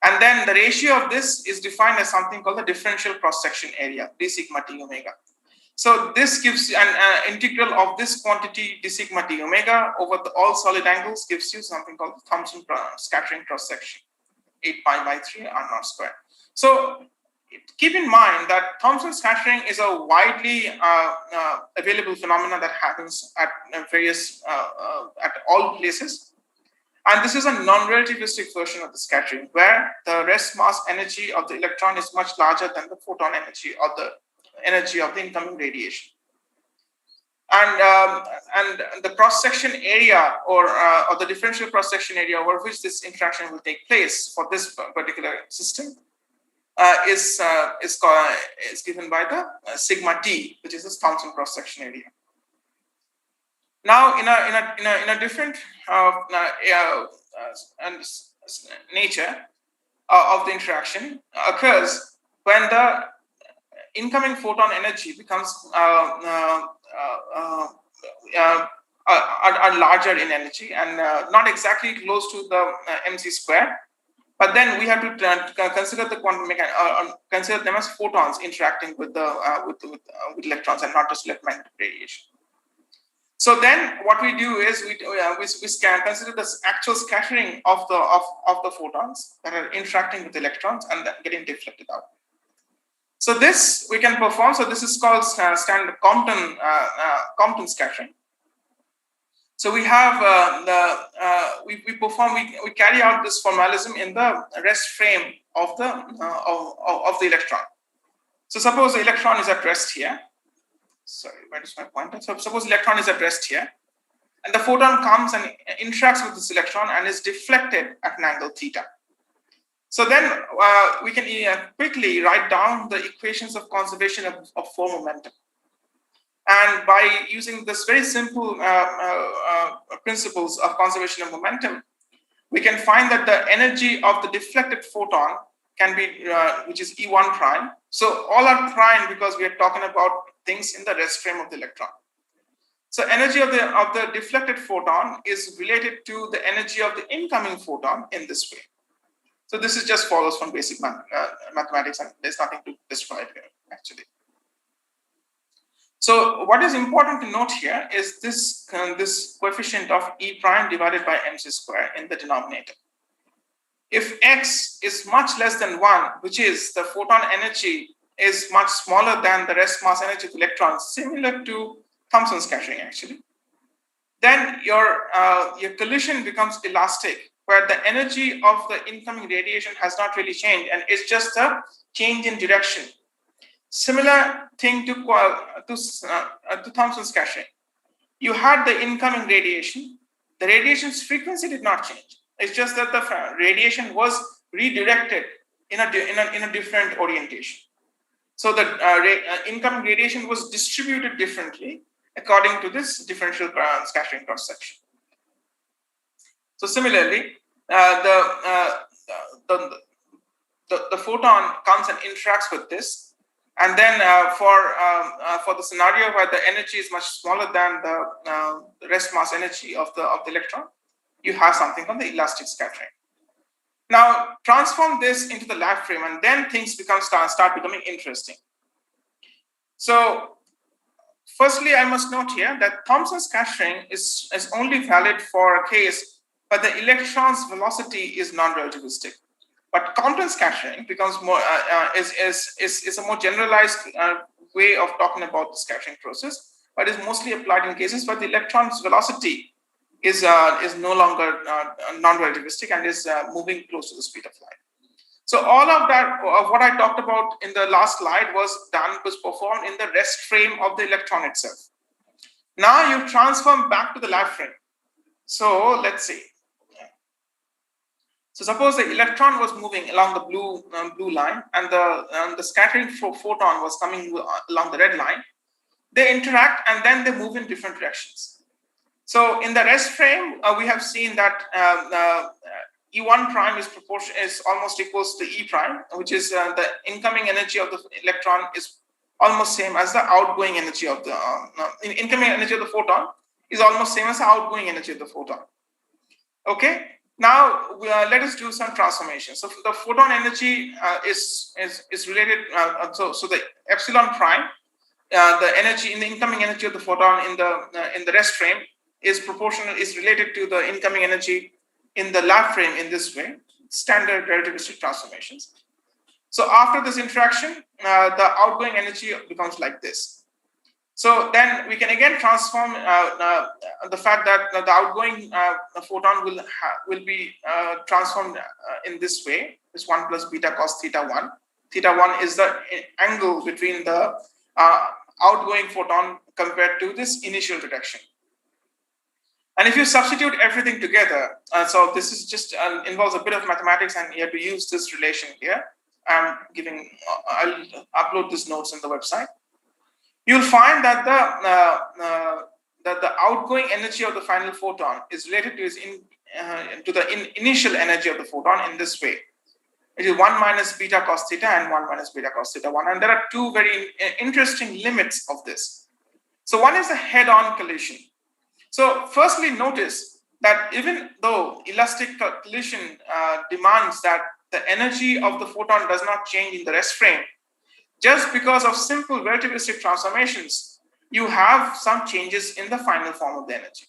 And then the ratio of this is defined as something called the differential cross-section area, d sigma t omega. So this gives an integral of this quantity d sigma t omega over all solid angles gives you something called the Thomson scattering cross-section, 8 pi by 3 r naught square. So keep in mind that Thomson scattering is a widely available phenomenon that happens at various at all places, and this is a non-relativistic version of the scattering, where the rest mass energy of the electron is much larger than the photon energy or the energy of the incoming radiation. And the cross-section area or the differential cross-section area over which this interaction will take place for this particular system is given by the sigma t, which is the Thomson cross-section area. Now, in a different nature of the interaction occurs when the incoming photon energy becomes are larger in energy and not exactly close to the mc square, but then we have to consider the quantum mechanics, consider them as photons interacting with the with electrons and not just electromagnetic radiation. So then, what we do is we consider the actual scattering of the photons that are interacting with electrons and then getting deflected out. So this we can perform. So this is called standard Compton scattering. So we have we carry out this formalism in the rest frame of the electron. So suppose the electron is at rest here. Sorry, where is my pointer? So suppose electron is at rest here, and the photon comes and interacts with this electron and is deflected at an angle theta. So then we can quickly write down the equations of conservation of flow momentum. And by using this very simple principles of conservation of momentum, we can find that the energy of the deflected photon can be, which is E1 prime. So all are prime because we are talking about things in the rest frame of the electron. So energy of the deflected photon is related to the energy of the incoming photon in this way. So this is just follows from basic mathematics, and there's nothing to describe here actually. So what is important to note here is this coefficient of E prime divided by mc square in the denominator. If x is much less than 1, which is the photon energy is much smaller than the rest mass energy of electrons, similar to Thomson scattering actually, then your collision becomes elastic, where the energy of the incoming radiation has not really changed and it's just a change in direction. Similar thing to Thomson scattering. You had the incoming radiation. The radiation's frequency did not change. It's just that the radiation was redirected in a different orientation. So the incoming radiation was distributed differently according to this differential scattering cross section. So similarly, the photon comes and interacts with this. And then for the scenario where the energy is much smaller than the rest mass energy of the electron, you have something called the elastic scattering. Now transform this into the lab frame, and then things start becoming interesting. So firstly, I must note here that Thomson scattering is only valid for a case where the electron's velocity is non-relativistic. But Compton scattering becomes more is a more generalized way of talking about the scattering process, but is mostly applied in cases where the electron's velocity is no longer non-relativistic and is moving close to the speed of light. So all of that, of what I talked about in the last slide, was performed in the rest frame of the electron itself. Now you transform back to the lab frame. So let's see. So suppose the electron was moving along the blue line, and the scattering photon was coming along the red line. They interact and then they move in different directions. So in the rest frame, we have seen that E1 prime is almost equals to E prime, which is the incoming energy of the electron is almost same as the outgoing energy of the incoming energy of the photon is almost same as the outgoing energy of the photon. Okay. Now let us do some transformation. So the photon energy is related. So the epsilon prime, the energy in the incoming energy of the photon in the rest frame is related to the incoming energy in the lab frame in this way. Standard relativistic transformations. So after this interaction, the outgoing energy becomes like this. So then we can again transform the fact that the outgoing photon will be transformed in this way. This 1 plus beta cos theta 1. Theta 1 is the angle between the outgoing photon compared to this initial direction. And if you substitute everything together, so this is just involves a bit of mathematics, and you have to use this relation here. I'll upload these notes on the website. You'll find that the outgoing energy of the final photon is related to the initial energy of the photon in this way. It is 1 minus beta cos theta and 1 minus beta cos theta 1. And there are two very interesting limits of this. So one is the head-on collision. So firstly, notice that even though elastic collision demands that the energy of the photon does not change in the rest frame, just because of simple relativistic transformations, you have some changes in the final form of the energy,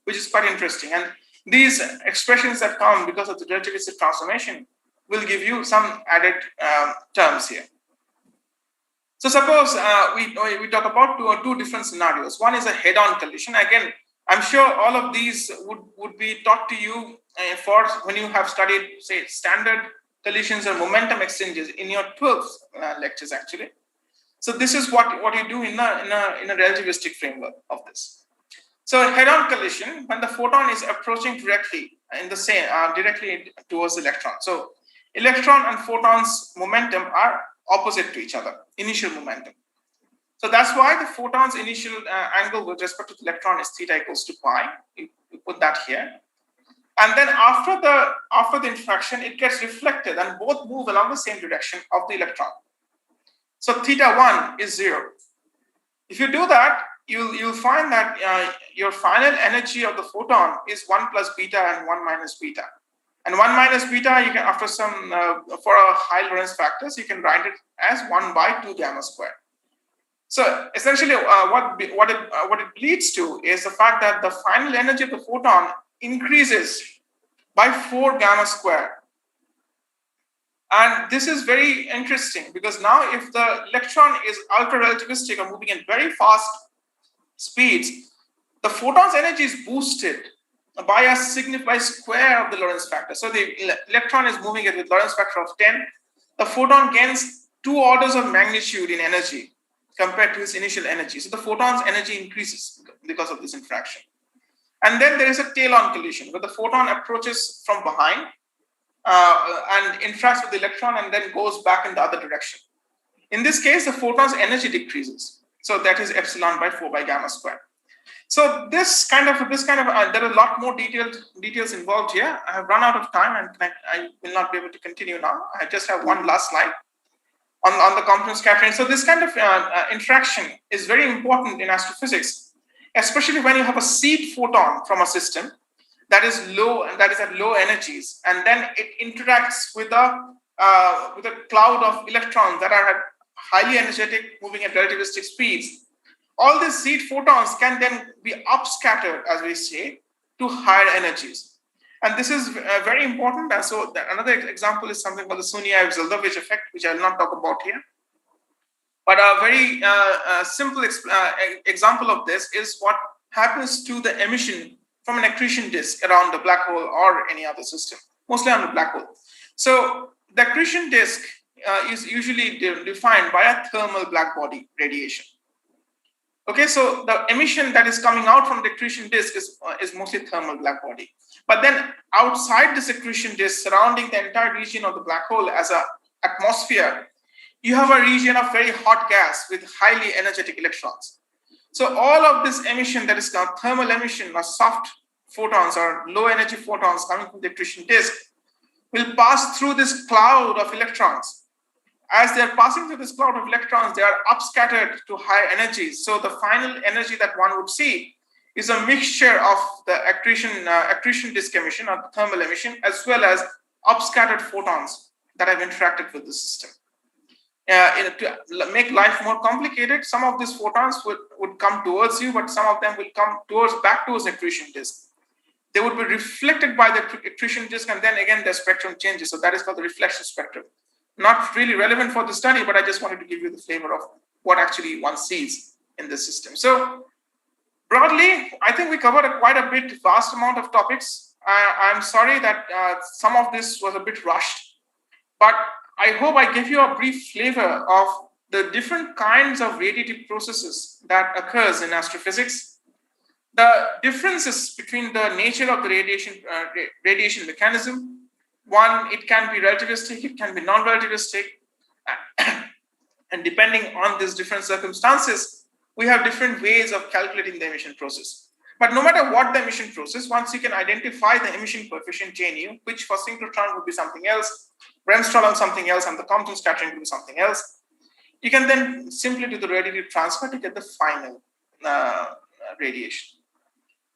which is quite interesting. And these expressions that come because of the relativistic transformation will give you some added terms here. So suppose we talk about two different scenarios. One is a head-on collision. Again, I'm sure all of these would be taught to you for when you have studied, say, standard collisions or momentum exchanges in your 12th lectures, actually. So this is what you do in a relativistic framework of this. So head-on collision, when the photon is approaching directly directly towards the electron. So electron and photon's momentum are opposite to each other, initial momentum. So that's why the photon's initial angle with respect to the electron is theta equals to pi. You put that here. And then after the interaction, it gets reflected and both move along the same direction of the electron. So theta 1 is 0. If you do that, you'll find that your final energy of the photon is 1 plus beta and 1 minus beta. And 1 minus beta, you can, after some, for a high Lorentz factors, you can write it as 1 by 2 gamma squared. So essentially, what it leads to is the fact that the final energy of the photon increases by 4 gamma squared. And this is very interesting because now if the electron is ultra-relativistic or moving at very fast speeds, the photon's energy is boosted by a square of the Lorentz factor. So the electron is moving it with Lorentz factor of 10. The photon gains 2 orders of magnitude in energy compared to its initial energy. So the photon's energy increases because of this interaction. And then there is a tail-on collision where the photon approaches from behind and interacts with the electron and then goes back in the other direction. In this case, the photon's energy decreases. So that is epsilon by 4 by gamma squared. So this kind of there are a lot more details involved here. I have run out of time and I will not be able to continue now. I just have one last slide on the component scattering. So this kind of interaction is very important in astrophysics, especially when you have a seed photon from a system that is low and that is at low energies, and then it interacts with a cloud of electrons that are at highly energetic, moving at relativistic speeds. All these seed photons can then be upscattered, as we say, to higher energies. And this is very important. And so another example is something called the Sunyaev-Zeldovich effect, which I will not talk about here. But a very simple example of this is what happens to the emission from an accretion disk around the black hole or any other system, mostly on the black hole. So the accretion disk is usually defined by a thermal black body radiation. Okay, so the emission that is coming out from the accretion disk is mostly thermal black body. But then outside this accretion disk, surrounding the entire region of the black hole as an atmosphere, you have a region of very hot gas with highly energetic electrons. So all of this emission that is called thermal emission or soft photons or low energy photons coming from the accretion disk will pass through this cloud of electrons. As they are passing through this cloud of electrons, they are upscattered to high energies. So the final energy that one would see is a mixture of the accretion disk emission or the thermal emission, as well as upscattered photons that have interacted with the system. To make life more complicated, some of these photons would come towards you, but some of them will come back towards the accretion disk. They would be reflected by the accretion disk, and then again the spectrum changes. So that is called the reflection spectrum. not really relevant for the study, but I just wanted to give you the flavor of what actually one sees in the system. So broadly, I think we covered quite a bit, vast amount of topics. I'm sorry that some of this was a bit rushed, but I hope I gave you a brief flavor of the different kinds of radiative processes that occurs in astrophysics, the differences between the nature of the radiation mechanism. One, it can be relativistic, it can be non-relativistic, and depending on these different circumstances, we have different ways of calculating the emission process. But no matter what the emission process, once you can identify the emission coefficient JNU, which for synchrotron would be something else, Bremsstrahlung something else, and the Thomson scattering would be something else, you can then simply do the radiative transfer to get the final radiation.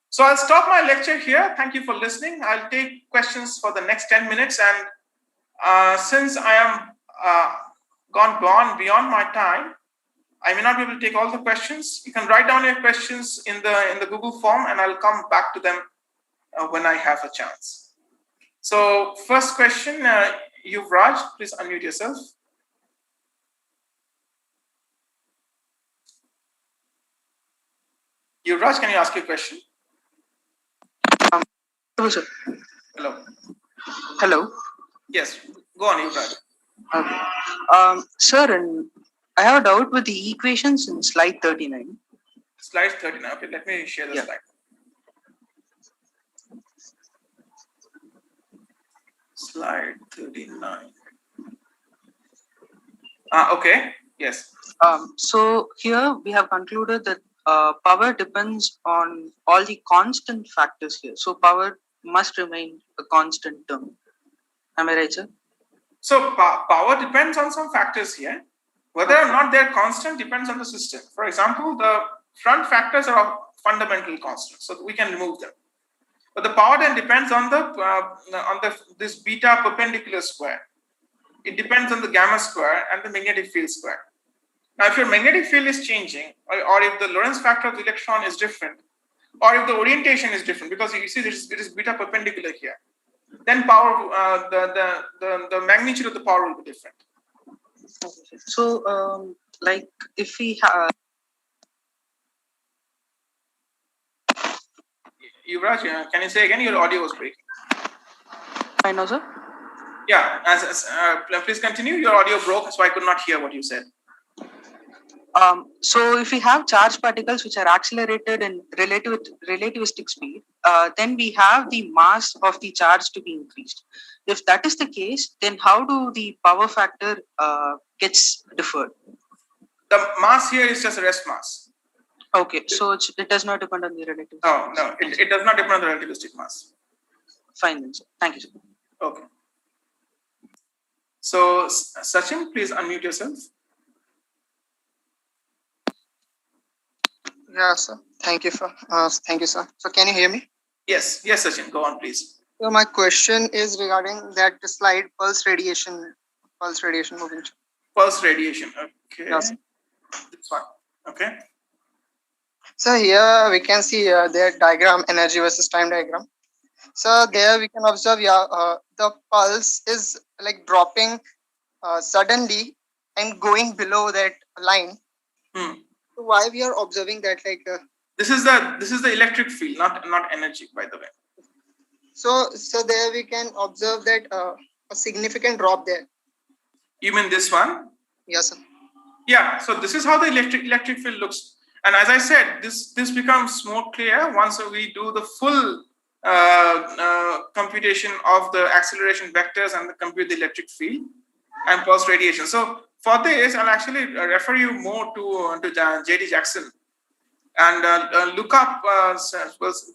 So I'll stop my lecture here. Thank you for listening. I'll take questions for the next 10 minutes. And since I am gone beyond my time, I may not be able to take all the questions. You can write down your questions in the Google form, and I'll come back to them when I have a chance. So first question, Yuvraj, please unmute yourself. Yuvraj, can you ask your question? Hello, sir. Hello. Hello. Yes, go on, Yuvraj. Okay. Sir, and I have a doubt with the equations in slide 39. Slide 39. Okay, let me share the slide. Slide 39. Okay, yes. So here we have concluded that power depends on all the constant factors here. So power must remain a constant term. Am I right, sir? So power depends on some factors here. Whether or not they're constant depends on the system. For example, the front factors are fundamental constants, so we can remove them. But the power then depends on this beta perpendicular square. It depends on the gamma square and the magnetic field square. Now, if your magnetic field is changing, or if the Lorentz factor of the electron is different, or if the orientation is different, because you see it is beta perpendicular here, then power, the magnitude of the power will be different. So, like if we have. Yuvraj, can you say again? Your audio was breaking. I know, sir. Yeah, please continue. Your audio broke, so I could not hear what you said. So if we have charged particles which are accelerated in relativistic speed, then we have the mass of the charge to be increased. If that is the case, then how do the power factor gets deferred? The mass here is just a rest mass. Okay, so it does not depend on the relativistic. Oh, no, it does not depend on the relativistic mass. Fine then, sir. Thank you, sir. Okay. So, Sachin, please unmute yourself. Yeah, sir. Thank you, sir. So, can you hear me? Yes, Sachin. Go on, please. So, my question is regarding that slide, pulse radiation moving. Pulse radiation. Okay. Yes. This one. Okay. So here we can see their diagram, energy versus time diagram. So there we can observe, the pulse is like dropping suddenly and going below that line. So why we are observing that? Like this is the electric field, not energy, by the way. So there we can observe that a significant drop there. You mean this one? Yes, sir. Yeah. So this is how the electric field looks. And as I said, this becomes more clear once we do the full computation of the acceleration vectors and compute the electric field and pulse radiation. So for this, I'll actually refer you more to J.D. Jackson and look up.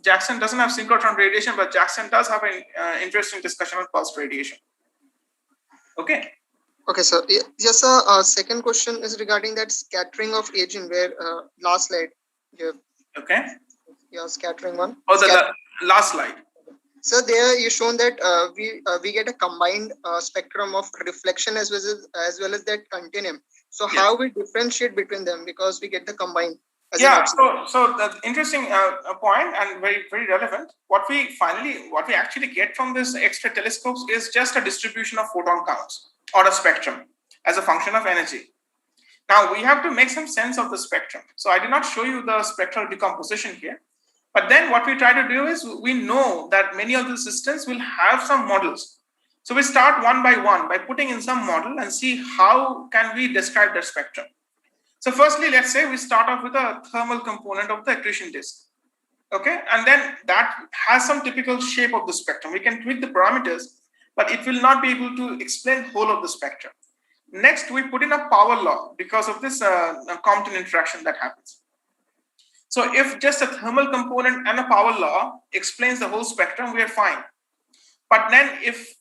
Jackson doesn't have synchrotron radiation, but Jackson does have an interesting discussion on pulse radiation. Okay. Okay, so yes, sir. Second question is regarding that scattering of aging, where last slide. Yeah. Okay. Yeah, scattering one. Oh, the last slide. So there you shown that we get a combined spectrum of reflection as well as that continuum. So how we differentiate between them, because we get the combined? as an Yeah, observer? so the interesting point and very, very relevant. What we actually get from this extra telescopes is just a distribution of photon counts or a spectrum as a function of energy. Now we have to make some sense of the spectrum. So I did not show you the spectral decomposition here. But then what we try to do is we know that many of the systems will have some models. So we start one by one by putting in some model and see how can we describe that spectrum. So firstly, let's say we start off with a thermal component of the accretion disk. Okay, and then that has some typical shape of the spectrum. We can tweak the parameters, but it will not be able to explain the whole of the spectrum. Next, we put in a power law because of this Compton interaction that happens. So if just a thermal component and a power law explains the whole spectrum, we are fine. But then if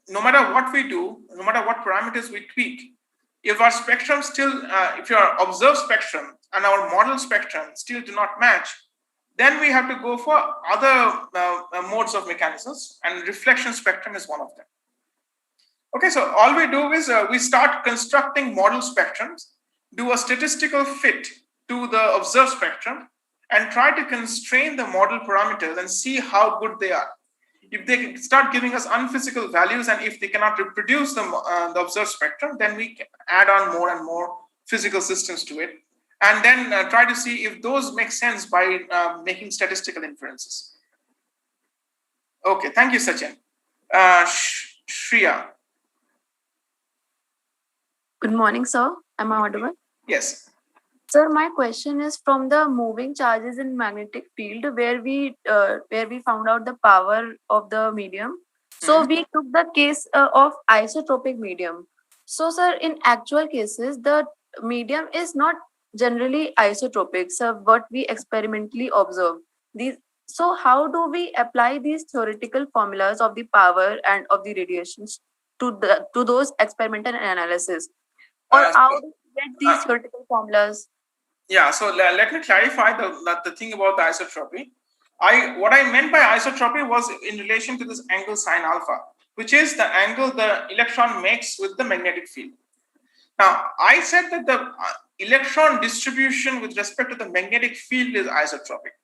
no matter what we do, no matter what parameters we tweak, if our spectrum still, if your observed spectrum and our model spectrum still do not match, then we have to go for other modes of mechanisms, and reflection spectrum is one of them. Okay, so all we do is we start constructing model spectrums, do a statistical fit to the observed spectrum, and try to constrain the model parameters and see how good they are. If they start giving us unphysical values and if they cannot reproduce the observed spectrum, then we can add on more and more physical systems to it. And then try to see if those make sense by making statistical inferences. Okay, thank you, Sachin. Shreya. Good morning, sir. Am I audible? Yes. Sir, my question is from the moving charges in magnetic field where we found out the power of the medium. So we took the case of isotropic medium. So, sir, in actual cases, the medium is not generally isotropic. So, what we experimentally observe. So, how do we apply these theoretical formulas of the power and of the radiations to those experimental analysis? Or how do we get these theoretical formulas? Yeah, so let me clarify the thing about the isotropy. What I meant by isotropy was in relation to this angle sine alpha, which is the angle the electron makes with the magnetic field. Now, I said that the electron distribution with respect to the magnetic field is isotropic.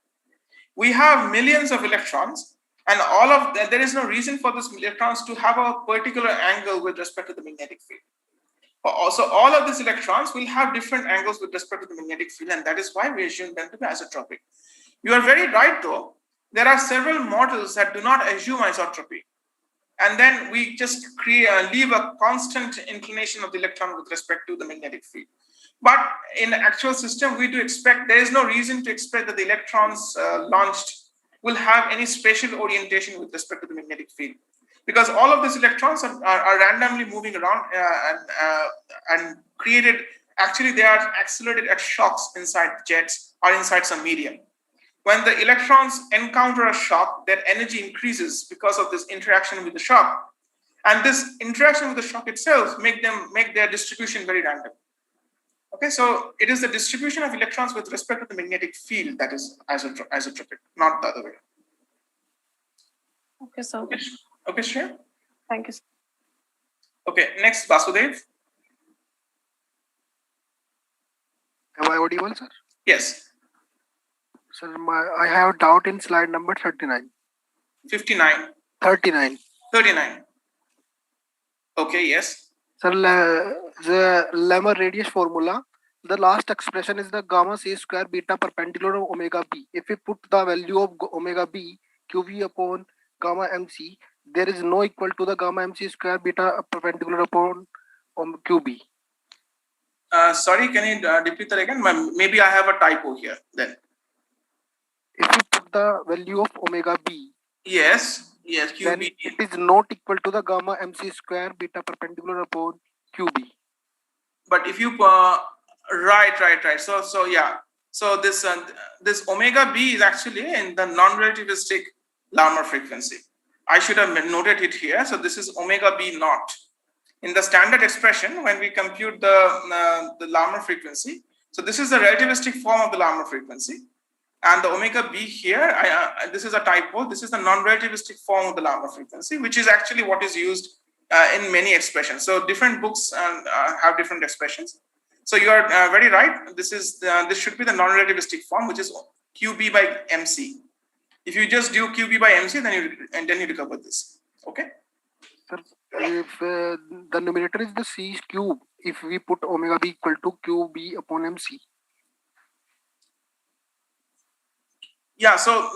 We have millions of electrons, and there is no reason for these electrons to have a particular angle with respect to the magnetic field. Also, all of these electrons will have different angles with respect to the magnetic field, and that is why we assume them to be isotropic. You are very right, though. There are several models that do not assume isotropy. And then we just leave a constant inclination of the electron with respect to the magnetic field. But in the actual system, we do expect, there is no reason to expect that the electrons launched will have any spatial orientation with respect to the magnetic field. Because all of these electrons are randomly moving around and created, actually they are accelerated at shocks inside jets or inside some medium. When the electrons encounter a shock, their energy increases because of this interaction with the shock. And this interaction with the shock itself make their distribution very random. Okay, so it is the distribution of electrons with respect to the magnetic field that is isotropic, not the other way. Okay, so. Okay, Shreya? Thank you, sir. Okay, next, Vasudev. Am I audible, sir? Yes. Sir, I have a doubt in slide number 39. 59. 39. 39. Okay, yes. Sir, the Larmor radius formula, the last expression is the gamma c square beta perpendicular of omega b. If we put the value of omega b, qb upon gamma mc, there is no equal to the gamma mc square beta perpendicular upon qb. Sorry, can you repeat that again? Maybe I have a typo here then. If we put the value of omega b, yes, qb, then it is not equal to the gamma mc square beta perpendicular upon qb. But if you right. So yeah. So this omega b is actually in the non-relativistic Larmor frequency. I should have noted it here. So this is omega b naught. In the standard expression, when we compute the Larmor frequency, so this is the relativistic form of the Larmor frequency. And the omega b here, this is a typo. This is the non-relativistic form of the Larmor frequency, which is actually what is used in many expressions. So different books have different expressions. So you are very right. This should be the non-relativistic form, which is QB by MC. If you just do QB by MC, then you recover this. Okay. Sir, if the numerator is the C cube, if we put omega b equal to QB upon MC. Yeah, so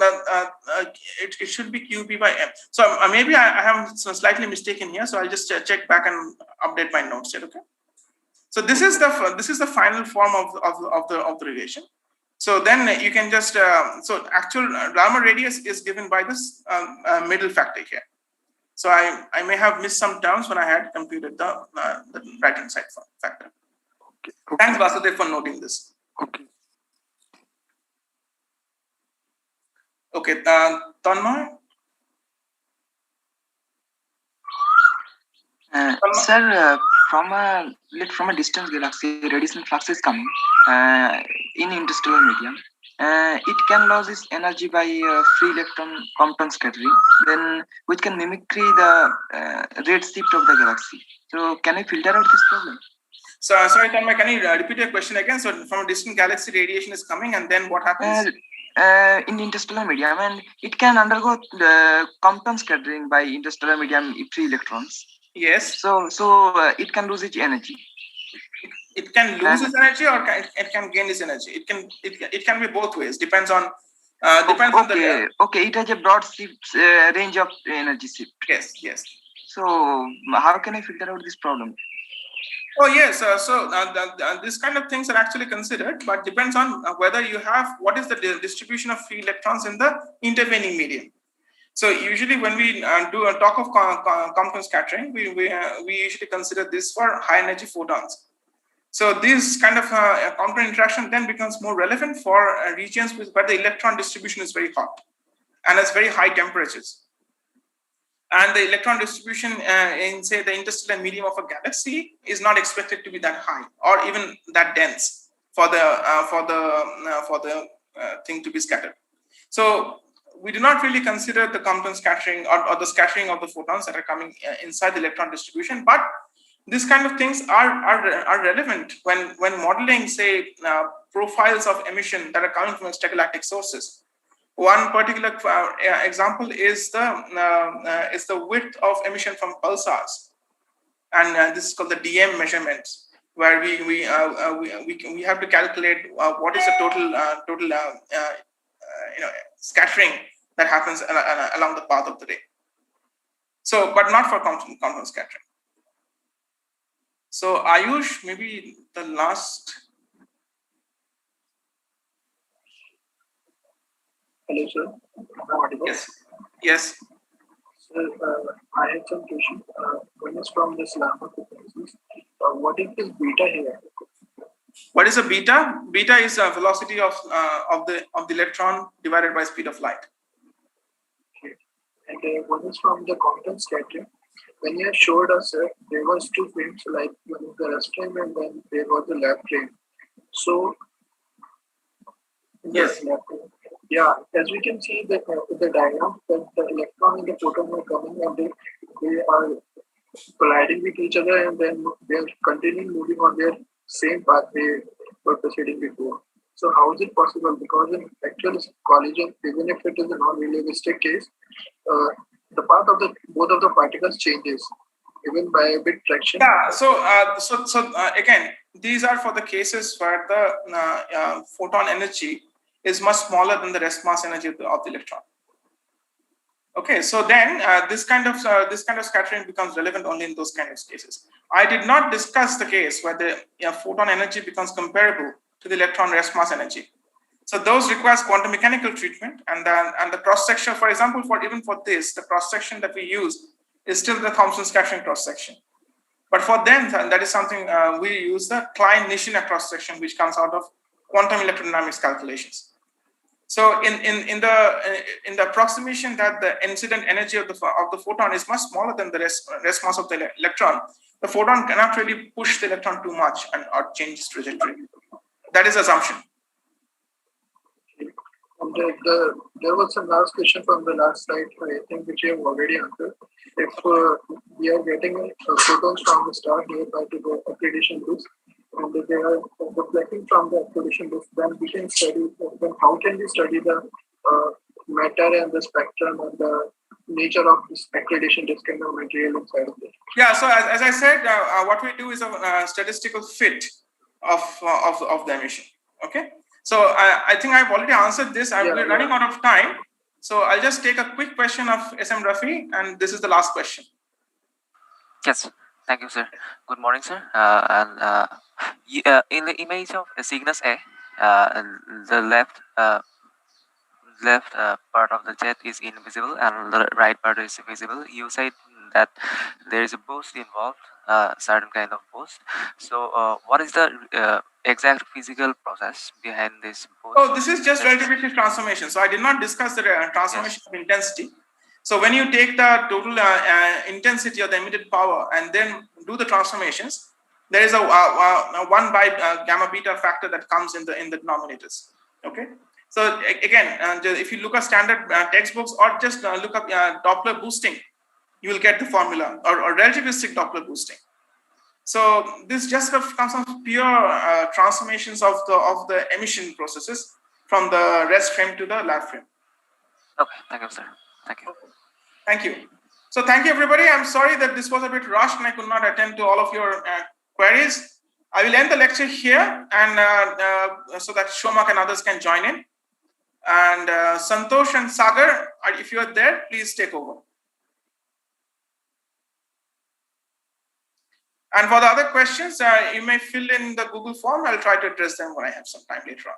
it should be QB by M. So maybe I have slightly mistaken here. So I'll just check back and update my notes here. Okay. So this is the final form of the relation. So then you can just so actual Larmor radius is given by this middle factor here. So I may have missed some terms when I had computed the right hand side factor. Okay. Thanks, Vasudev, for noting this. Okay. Okay, Tanmay? Sir, from a distant galaxy, radiation flux is coming in interstellar medium. It can lose its energy by free electron Compton scattering, then which can mimicry the redshift of the galaxy. So, can we filter out this problem? So, sorry, Tanmay, can you repeat your question again? So, from a distant galaxy, radiation is coming, and then what happens? In interstellar medium, and it can undergo the Compton scattering by interstellar medium free electrons. Yes. So it can lose its energy. It can lose its energy, or it can gain its energy. It can be both ways. Depends on on the. Okay. It has a broad shift, range of energy shift. Yes. So how can I filter out this problem? Oh yes, this kind of things are actually considered, but depends on whether you have what is the distribution of free electrons in the intervening medium. So usually when we do a talk of Compton scattering, we usually consider this for high energy photons. So this kind of Compton interaction then becomes more relevant for regions where the electron distribution is very hot and has very high temperatures. And the electron distribution in, say, the interstellar medium of a galaxy is not expected to be that high or even that dense for the thing to be scattered. So we do not really consider the Compton scattering or the scattering of the photons that are coming inside the electron distribution, but these kind of things are relevant when modeling, say, profiles of emission that are coming from extragalactic sources. One particular example is the width of emission from pulsars, and this is called the DM measurements, where we have to calculate what is the total scattering that happens along the path of the ray. So, but not for Compton scattering. So, Ayush, maybe the last. Hello, sir. Yes. Sir, I have some questions. One is from this Larmor hypothesis. What is this beta here? What is a beta? Beta is a velocity of the electron divided by speed of light. Okay. And one is from the Compton scattering. When you showed us, there was two frames, like one is the rest frame and then there was the lab frame. So, yes. Yeah, as we can see that the diagram, that the electron and the photon are coming and they are colliding with each other, and then they are continuing moving on their same path they were proceeding before. So how is it possible? Because in actual collision, even if it is a non-relativistic case, the path of both of the particles changes, even by a bit fraction. Yeah. So again, these are for the cases where the photon energy is much smaller than the rest mass energy of the electron. Okay, so then this kind of scattering becomes relevant only in those kind of cases. I did not discuss the case where the photon energy becomes comparable to the electron rest mass energy. So those requires quantum mechanical treatment, and the cross section, for example, even for this, the cross section that we use is still the Thomson scattering cross section. But for them, that is something we use the Klein-Nishina cross section, which comes out of quantum electrodynamics calculations. So in the approximation that the incident energy of the photon is much smaller than the rest mass of the electron, the photon cannot really push the electron too much or change its trajectory. That is assumption. And there was some last question from the last slide, I think, which you have already answered. If we are getting photons from the star nearby to the accretion groups, and they are reflecting from the accretion disk, then we can study, then how can we study the matter and the spectrum and the nature of this accretion disk and the material inside of it? Yeah, so as I said, what we do is a statistical fit of the emission. Okay, so I think I've already answered this. We're running out of time, so I'll just take a quick question of SM Rafi, and this is the last question. Yes, thank you, sir. Good morning, sir. In the image of Cygnus A, the left part of the jet is invisible and the right part is visible. You said that there is a boost involved, certain kind of boost. So what is the exact physical process behind this boost? Oh, this is just relativistic transformation. So I did not discuss the transformation of intensity. So when you take the total intensity of the emitted power and then do the transformations, there is a 1 by gamma beta factor that comes in the denominators. Okay. So again, if you look at standard textbooks or just look up Doppler boosting, you will get the formula, or relativistic Doppler boosting. So this just comes from pure transformations of the emission processes from the rest frame to the lab frame. Okay, thank you, sir. Thank you. Thank you. So thank you, everybody. I'm sorry that this was a bit rushed and I could not attend to all of your queries. I will end the lecture here, and so that Shomak and others can join in. And Santosh and Sagar, if you are there, please take over. And for the other questions, you may fill in the Google form. I'll try to address them when I have some time later on.